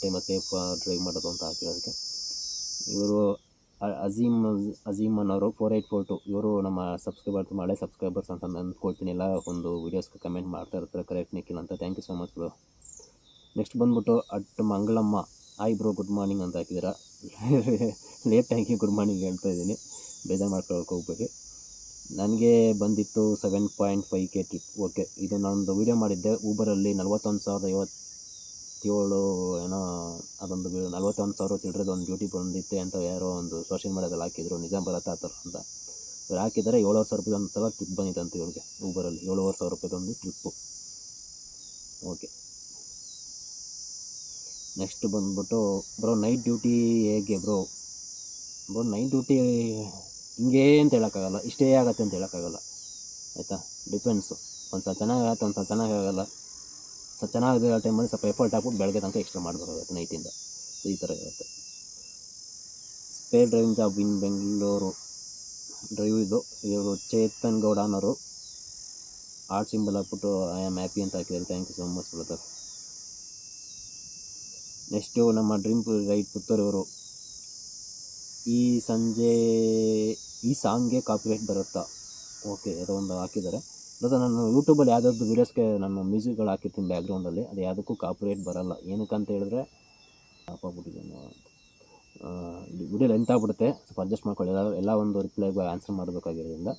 ಟೈಮಲ್ಲಿ ಸೇಫ್ ಡ್ರೈವ್ ಮಾಡೋದು ಅಂತ ಹಾಕಿರೋದಕ್ಕೆ. ಇವರು ಅಜೀಮನ್ ಅವರು 4842, ಇವರು ನಮ್ಮ ಸಬ್ಸ್ಕ್ರೈಬರ್ಸ್, ಹಳೆ ಸಬ್ಸ್ಕ್ರೈಬರ್ಸ್ ಅಂತ ಅಂದ್ಕೊಳ್ತೀನಿ. ಎಲ್ಲ ಒಂದು ವೀಡಿಯೋಸ್ಗೆ ಕಮೆಂಟ್ ಮಾಡ್ತಾ ಇರ್ತಾರೆ, ಕರೆಕ್ಟ್ ನಿಖಿಲ್ ಅಂತ, thank you so much bro. Next ಬಂದ್ಬಿಟ್ಟು at Mangalamma, hi bro good morning ಅಂತ ಹಾಕಿದ್ದೀರಾ. ಲೇಟಾಗಿ ಗುಡ್ ಮಾರ್ನಿಂಗ್ ಹೇಳ್ತಾ ಇದ್ದೀನಿ, ಬೇಜಾರು ಮಾಡ್ಕೊಳಕ್ಕೆ ಹೋಗ್ಬೇಡಿ. ನನಗೆ ಬಂದಿತ್ತು 7.5K ಟ್ರಿಪ್. ಓಕೆ, ಇದು ನಾನೊಂದು ವೀಡಿಯೋ ಮಾಡಿದ್ದೆ ಊಬರಲ್ಲಿ, 41,057 ಏನೋ, ಅದೊಂದು 41,000 ಚಿಲ್ಡ್ರದ್ದು ಒಂದು ಡ್ಯೂಟಿ ಬಂದಿತ್ತೆ ಅಂತ ಯಾರೋ ಒಂದು ಸೋಷಿಯಲ್ ಮೀಡಿಯಾದಲ್ಲಿ ಹಾಕಿದ್ರು, ನಿಜ ಬರತ್ತಾ ಆ ಥರ ಅಂತ. ಇವ್ರು ಹಾಕಿದ್ದಾರೆ 7,000 ರೂಪಾಯಿ ಒಂದು ಸಲ ಟ್ರಿಪ್ ಬಂದಿತ್ತಂತೆ ಇವ್ರಿಗೆ ಊಬರಲ್ಲಿ, 7,000 ರೂಪಾಯಿದೊಂದು ಟ್ರಿಪ್ಪು. ಓಕೆ. ನೆಕ್ಸ್ಟ್ ಬಂದ್ಬಿಟ್ಟು ಬ್ರೋ ನೈಟ್ ಡ್ಯೂಟಿ ಹೇಗೆ ಬ್ರೋ? ನೈಟ್ ಡ್ಯೂಟಿ ಹಿಂಗೇ ಅಂತ ಹೇಳೋಕ್ಕಾಗಲ್ಲ, ಇಷ್ಟೇ ಆಗುತ್ತೆ ಅಂತ ಹೇಳೋಕ್ಕಾಗಲ್ಲ ಆಯಿತಾ. ಡಿಪೆಂಡ್ಸು, ಒಂದು ಸಲ ಚೆನ್ನಾಗಾಗತ್ತೆ, ಒಂದು ಸಲ ಚೆನ್ನಾಗಾಗಲ್ಲ. ಚೆನ್ನಾಗಿರೋ ಟೈಮಲ್ಲಿ ಸ್ವಲ್ಪ ಎಫರ್ಟ್ ಹಾಕ್ಬಿಟ್ಟು ಬೆಳಗ್ಗೆ ತನಕ ಎಕ್ಸ್ಟ್ರಾ ಮಾಡಬೇಕಾಗುತ್ತೆ ನೈಟಿಂದ. ಸೊ ಈ ಥರ ಇರುತ್ತೆ. Spare driving job in Bengaluru drive ಇದು. ಇವರು ಚೇತನ್ ಗೌಡ ಅನ್ನೋರು ಆರ್ಟ್ ಸಿಂಬಲ್ ಹಾಕ್ಬಿಟ್ಟು ಐ ಆಮ್ ಹ್ಯಾಪಿ ಅಂತ ಹಾಕಿದ್ದಾರೆ. Thank you so much brother. Next ನಮ್ಮ ಡ್ರೀಮ್ ರೈಟ್ ಪುತ್ತೂರವರು, ಈ ಸಾಂಗ್ಗೆ ಕಾಪಿರೈಟ್ ಬರುತ್ತಾ? ಓಕೆ, ಅದೋ ಒಂದು ಹಾಕಿದ್ದಾರೆ. ಅದು ನಾನು ಯೂಟ್ಯೂಬಲ್ಲಿ ಯಾವುದಾದ್ರು ವೀಡಿಯೋಸ್ಗೆ ನಾನು ಮ್ಯೂಸಿಕ್ಗಳು ಹಾಕಿರ್ತೀನಿ ಬ್ಯಾಕ್ಗ್ರೌಂಡಲ್ಲಿ, ಅದು ಯಾವುದಕ್ಕೂ ಕಾಪಿರೈಟ್ ಬರೋಲ್ಲ. ಏನಕ್ಕಂತ ಹೇಳಿದ್ರೆ ಆಫಾಗ್ಬಿಟ್ಟಿದ್ದೇನೆ, ವಿಡಿಯೋ ಲೆಂತ್ ಆಗಿಬಿಡುತ್ತೆ, ಸ್ವಲ್ಪ ಅಡ್ಜಸ್ಟ್ ಮಾಡ್ಕೊಳ್ಳಿ. ಎಲ್ಲ ಒಂದು ರಿಪ್ಲೈಗೆ ಆನ್ಸರ್ ಮಾಡಬೇಕಾಗಿರೋದ್ರಿಂದ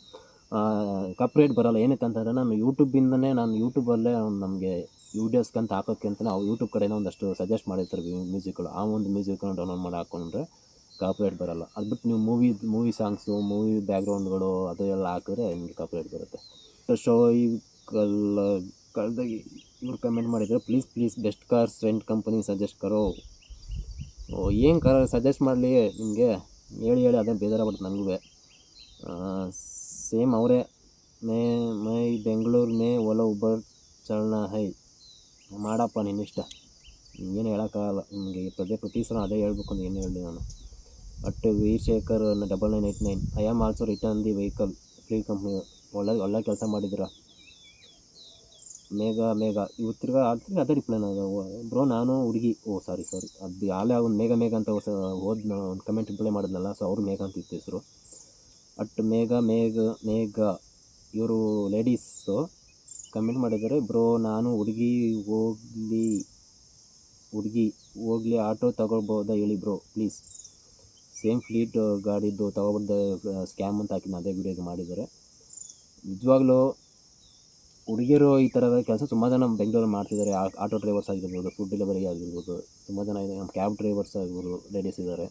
ಕಾಪಿರೈಟ್ ಬರೋಲ್ಲ. ಏನಕ್ಕಂತಂದರೆ ನಾನು ಯೂಟ್ಯೂಬಲ್ಲೇ ನಮಗೆ ವೀಡಿಯೋಸ್ಗಂತ ಹಾಕೋಕ್ಕೆ ಅಂತಲೇ ಅವ್ರು ಯೂಟ್ಯೂಬ್ ಕಡೆಯಿಂದ ಒಂದಷ್ಟು ಸಜೆಸ್ಟ್ ಮಾಡಿರ್ತಾರೆ ಮ್ಯೂಸಿಕ್ಗಳು. ಆ ಒಂದು ಮ್ಯೂಸಿಕ್ಗಳನ್ನ ಡೌನ್ಲೋಡ್ ಮಾಡಿ ಹಾಕ್ಕೊಂಡ್ರೆ ಕಾಪಿರೈಟ್ ಬರೋಲ್ಲ. ಅದು ಬಿಟ್ಟು ನೀವು ಮೂವಿ ಸಾಂಗ್ಸು, ಮೂವಿ ಬ್ಯಾಕ್ಗ್ರೌಂಡ್ಗಳು ಅದು ಎಲ್ಲ ಹಾಕಿದ್ರೆ ನಿಮಗೆ ಕಾಪಿರೈಟ್ ಬರುತ್ತೆ. ಶೋ ಈ ಕಳೆದಾಗ ಇವ್ರು ಕಮೆಂಟ್ ಮಾಡಿದರೆ, please best cars rent company suggest ಕರೋ. ಏನು ಕಾರ್ ಸಜೆಸ್ಟ್ ಮಾಡಲಿ ನಿಮಗೆ, ಹೇಳಿ ಅದೇ ಬೇಜಾರಾಗ್ಬಿಡುತ್ತೆ ನನಗೂ. ಸೇಮ್ ಅವರೇ ಮೈ ಬೆಂಗಳೂರು ಮೇ ಒಲ ಉಬರ್ ಚಲನ ಹೈ ಮಾಡಪ್ಪ, ನಿನ್ನಿಷ್ಟ, ಏನು ಹೇಳೋಕ್ಕಾಗಲ್ಲ ನಿಮಗೆ. ಪ್ರತಿ ಸಲ ಅದೇ ಹೇಳ್ಬೇಕು ಅಂತ ಏನು ಹೇಳಿ ನಾನು. But Veerashekar 9989 I am also return the vehicle free company. ಒಳ್ಳೆ ಕೆಲಸ ಮಾಡಿದ್ದೀರಾ. ಮೇಘ ಇವು ತಿರ್ಗಾ ಅದೇ ರಿಪ್ಲೈ ಬ್ರೋ. ನಾನು ಹುಡುಗಿ ಸಾರಿ ಅದು ಆಲೇ ಅವ್ನು ಮೇಘ ಅಂತ ಒಂದು ಕಮೆಂಟ್ ರಿಪ್ಲೈ ಮಾಡಿದ್ನಲ್ಲ, ಸೊ ಅವರು ಮೇಘ ಅಂತ ಇತ್ತು ಹೆಸರು. ಮೇಘ ಇವರು ಲೇಡೀಸು ಕಮೆಂಟ್ ಮಾಡಿದ್ದಾರೆ, ಬ್ರೋ ನಾನು ಹುಡುಗಿ ಹೋಗ್ಲಿ ಆಟೋ ತಗೊಳ್ಬೋದಾ ಹೇಳಿ ಬ್ರೋ ಪ್ಲೀಸ್. ಸೇಮ್ ಫ್ಲೀಟ್ ಗಾಡಿದ್ದು ತಗೊಬಂದು ಸ್ಕ್ಯಾಮ್ ಅಂತ ಹಾಕಿನ ಅದೇ ವಿಡಿಯೋಗೆ ಮಾಡಿದ್ದಾರೆ. ನಿಜವಾಗ್ಲೂ ಹುಡುಗಿಯರು ಈ ಥರದ ಕೆಲಸ ತುಂಬ ಜನ ಬೆಂಗಳೂರಲ್ಲಿ ಮಾಡ್ತಿದ್ದಾರೆ. ಆಟೋ ಡ್ರೈವರ್ಸ್ ಆಗಿರ್ಬೋದು, ಫುಡ್ ಡೆಲಿವರಿ ಆಗಿರ್ಬೋದು, ತುಂಬ ಜನ ಇದೆ. ನಮ್ಮ ಕ್ಯಾಬ್ ಡ್ರೈವರ್ಸ್ ಆಗಿರ್ಬೋದು, ಲೇಡೀಸ್ ಇದ್ದಾರೆ.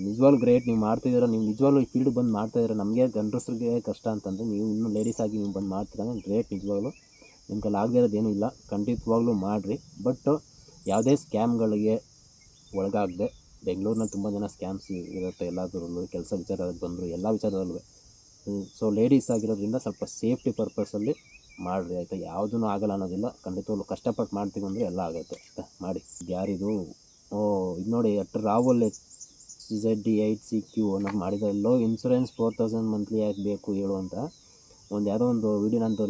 ನಿಜವಾಗ್ಲೂ ಗ್ರೇಟ್, ನೀವು ಮಾಡ್ತಿದ್ದೀರ. ನೀವು ನಿಜವಾಗ್ಲೂ ಈ ಫೀಲ್ಡ್ ಬಂದು ಮಾಡ್ತಾಯಿದ್ದೀರ. ನಮಗೆ ಗಂಡಸರಿಗೆ ಕಷ್ಟ ಅಂತಂದರೆ ನೀವು ಇನ್ನೂ ಲೇಡೀಸ್ ಆಗಿ ನೀವು ಬಂದು ಮಾಡ್ತೀರ, ಗ್ರೇಟ್. ನಿಜವಾಗ್ಲೂ ನಿಮ್ಮ ಕೈಲಿ ಆಗದೇ ಇರೋದೇನೂ ಇಲ್ಲ, ಖಂಡಿತವಾಗ್ಲೂ ಮಾಡಿರಿ. ಬಟ್ ಯಾವುದೇ ಸ್ಕ್ಯಾಮ್ಗಳಿಗೆ ಒಳಗಾಗದೆ, ಬೆಂಗಳೂರಿನಲ್ಲಿ ತುಂಬ ಜನ ಸ್ಕ್ಯಾಮ್ಸ್ ಇರುತ್ತೆ ಎಲ್ಲದರಲ್ಲೂ, ಕೆಲಸ ವಿಚಾರದಲ್ಲಿ ಬಂದರು ಎಲ್ಲ ವಿಚಾರದಲ್ಲೂ. ಸೊ ಲೇಡೀಸ್ ಆಗಿರೋದ್ರಿಂದ ಸ್ವಲ್ಪ ಸೇಫ್ಟಿ ಪರ್ಪಸಲ್ಲಿ ಮಾಡಿರಿ ಆಯಿತಾ. ಯಾವುದೂ ಆಗಲ್ಲ ಅನ್ನೋದಿಲ್ಲ, ಖಂಡಿತವಾಗ್ಲೂ ಕಷ್ಟಪಟ್ಟು ಮಾಡ್ತೀವಿ ಅಂದರೆ ಎಲ್ಲ ಆಗುತ್ತೆ ಆಯಿತಾ. ಮಾಡಿ. ಯಾರಿದು? ಇದು ನೋಡಿ, ರಾಹುಲ್ ZD8CQ ಅನ್ನೋದು ಮಾಡಿದ್ದಾರೆ. ಲೋ ಇನ್ಸೂರೆನ್ಸ್ 4000 ಮಂತ್ಲಿ ಯಾಕೆ ಬೇಕು ಹೇಳು ಅಂತ ಯಾವುದೋ ಒಂದು ವೀಡಿಯೋ ನಂದು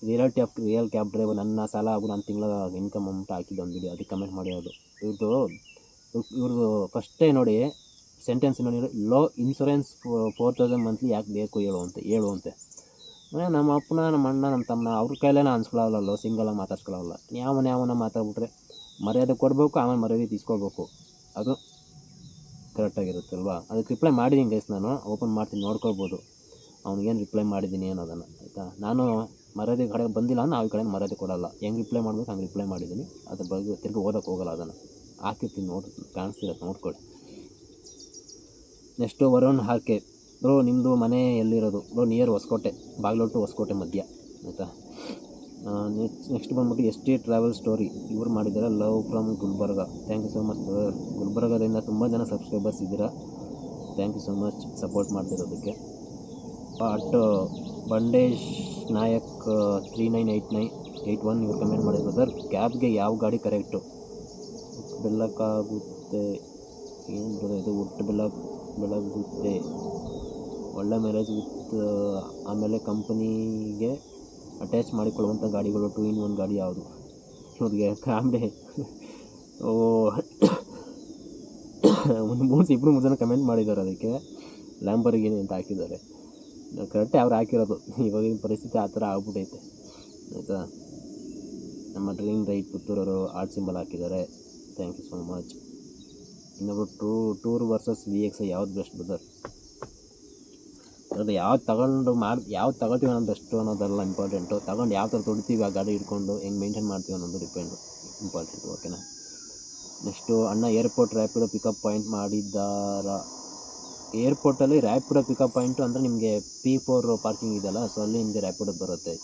reality of real cab driver ನನ್ನ ಸಾಲ ಹಾಗೂ ನನ್ನ ತಿಂಗಳ ಇನ್ಕಮ್ ಅಮೌಂಟ್ ಹಾಕಿದ್ದು ಒಂದು ವೀಡಿಯೋ, ಅದಕ್ಕೆ ಕಮೆಂಟ್ ಮಾಡಿರೋದು. ಇವ್ರದ್ದು ಫಸ್ಟೇ ನೋಡಿ ಸೆಂಟೆನ್ಸ್ ನೋಡಿ, ಲೋ ಇನ್ಸೂರೆನ್ಸ್ 4000 ಮಂತ್ಲಿ ಯಾಕೆ ಬೇಕು ಹೇಳುವಂತೆ. ನಮ್ಮ ಅಪ್ಪನ, ನಮ್ಮ ಅಣ್ಣ, ನಮ್ಮ ತಮ್ಮನ ಅವ್ರ ಕೈಲೇನ ಅನ್ಸ್ಕೊಳ್ಳಲ್ಲ, ಸಿಂಗಲಾಗಿ ಮಾತಾಡ್ಸ್ಕೊಳ್ಳಲ್ಲ. ಯಾವನ ಮಾತಾಡ್ಬಿಟ್ರೆ ಮರ್ಯಾದೆ ಕೊಡಬೇಕು, ಆಮೇಲೆ ಮರ್ಯಾದೆ ತೀಸ್ಕೊಳ್ಬೇಕು. ಅದು ಕರೆಕ್ಟಾಗಿರುತ್ತಲ್ವಾ. ಅದಕ್ಕೆ ರಿಪ್ಲೈ ಮಾಡಿದ್ದೀನಿ ಗೈಸ್, ನಾನು ಓಪನ್ ಮಾಡ್ತೀನಿ, ನೋಡ್ಕೊಳ್ಬೋದು ಅವ್ನಿಗೇನು ರಿಪ್ಲೈ ಮಾಡಿದ್ದೀನಿ ಅನ್ನೋದನ್ನು ಆಯಿತಾ. ನಾನು ಮರ್ಯಾದೆ ಕಡೆ ಬಂದಿಲ್ಲ ಅಂದ್ರೆ ಆ ಕಡೆ ಮರ್ಯಾದೆ ಕೊಡಲ್ಲ. ಹೆಂಗೆ ರಿಪ್ಲೈ ಮಾಡಬೇಕು ಹಂಗೆ ರಿಪ್ಲೈ ಮಾಡಿದ್ದೀನಿ. ಅದ್ರ ಬಗ್ಗೆ ತಿರ್ಗಿ ಓದೋಕ್ಕೆ ಹೋಗಲ್ಲ, ಅದನ್ನು ಹಾಕಿರ್ತೀನಿ, ಕಾಣಿಸ್ತಿರತ್ತೆ, ನೋಡ್ಕೊಳ್ಳಿ. ನೆಕ್ಸ್ಟು ವರುಣ್ ಹಾರ್ಕೆ, ಬ್ರೋ ನಿಮ್ಮದು ಮನೆ ಎಲ್ಲಿರೋದು? ಬ್ರೋ ನಿಯರ್ ಹೊಸಕೋಟೆ, ಬಾಗ್ಲೋಟು ಹೊಸಕೋಟೆ ಮಧ್ಯ ಆಯಿತಾ. ನೆಕ್ಸ್ಟ್ ಬಂದ್ಬಿಟ್ಟು ST ಟ್ರಾವೆಲ್ ಸ್ಟೋರಿ ಇವರು ಮಾಡಿದ್ದಾರೆ. Love from Gulbarga. Thank you so much brother. ಗುಲ್ಬರ್ಗದಿಂದ ತುಂಬ ಜನ ಸಬ್ಸ್ಕ್ರೈಬರ್ಸ್ ಇದ್ದೀರಾ, thank you so much support ಮಾಡ್ತಿರೋದಕ್ಕೆ. ಬಂಡೇಶ್ ನಾಯಕ್ 398981 ಇವ್ರು ಕಮೆಂಟ್ ಮಾಡಿದ್ರು, ಬ್ರದರ್ ಕ್ಯಾಬ್ಗೆ ಯಾವ ಗಾಡಿ ಕರೆಕ್ಟು? ಬೆಳಕಾಗುತ್ತೆ ಏನು ಬ್ರದರ್ ಇದು? ಬೆಳಗುತ್ತೆ, ಒಳ್ಳೆ ಮೈಲೇಜ್ ವಿತ್ ಆಮೇಲೆ ಕಂಪನಿಗೆ ಅಟ್ಯಾಚ್ ಮಾಡಿಕೊಳ್ಳುವಂಥ ಗಾಡಿಗಳು 2-in-1 ಗಾಡಿ ಯಾವುದು? ಇವ್ರಿಗೆ ಕಾಮಿಡಿ. ಇಬ್ಬರು 3 ಜನ ಕಮೆಂಟ್ ಮಾಡಿದ್ದಾರೆ, ಅದಕ್ಕೆ ಲ್ಯಾಂಬರ್ಗಿನಿ ಅಂತ ಹಾಕಿದ್ದಾರೆ. ಕರೆಕ್ಟೇ ಅವ್ರು ಹಾಕಿರೋದು. ಇವಾಗಿನ ಪರಿಸ್ಥಿತಿ ಆ ಥರ ಆಗ್ಬಿಟ್ಟೈತೆ ಆಯಿತಾ. ನಮ್ಮ ಡ್ರೀಮ್ ರೈಟ್ ಪುತ್ತೂರವರು ಆರ್ಟ್ ಸಿಂಬಲ್ ಹಾಕಿದ್ದಾರೆ, ಥ್ಯಾಂಕ್ ಯು ಸೊ ಮಚ್. ಇನ್ನೊಬ್ಬರು ಟೂರ್ ವರ್ಸಸ್ VX ಯಾವ್ದು ಬೆಸ್ಟ್ ಬ್ರದರ್? ಅದು ಯಾವ್ದು ತಗೊಳ್ತೀವಿ ಅನ್ನೋದು ಬೆಸ್ಟು ಅನ್ನೋದೆಲ್ಲ ಇಂಪಾರ್ಟೆಂಟು. ತಗೊಂಡು ಯಾವ ಥರ ತೊಡ್ತೀವಿ ಆ ಗಾಡಿ ಹಿಡ್ಕೊಂಡು ಹೆಂಗೆ ಮೇಂಟೈನ್ ಮಾಡ್ತೀವಿ ಅನ್ನೋದು ಇಂಪಾರ್ಟೆಂಟು, ಓಕೆನಾ. ನೆಕ್ಸ್ಟು ಅಣ್ಣ ಏರ್ಪೋರ್ಟ್ ರ್ಯಾಪಿಡೋ ಪಿಕಪ್ ಪಾಯಿಂಟ್ ಮಾಡಿದ್ದಾರಾ? ಏರ್ಪೋರ್ಟಲ್ಲಿ ರ್ಯಾಪಿಡೋ ಪಿಕಪ್ ಪಾಯಿಂಟು ಅಂದರೆ ನಿಮಗೆ P4 ಪಾರ್ಕಿಂಗ್ ಇದೆಯಲ್ಲ, ಸೊ ಅಲ್ಲಿ ನಿಮಗೆ ರ್ಯಾಪಿಡೋ ಬರುತ್ತೆ.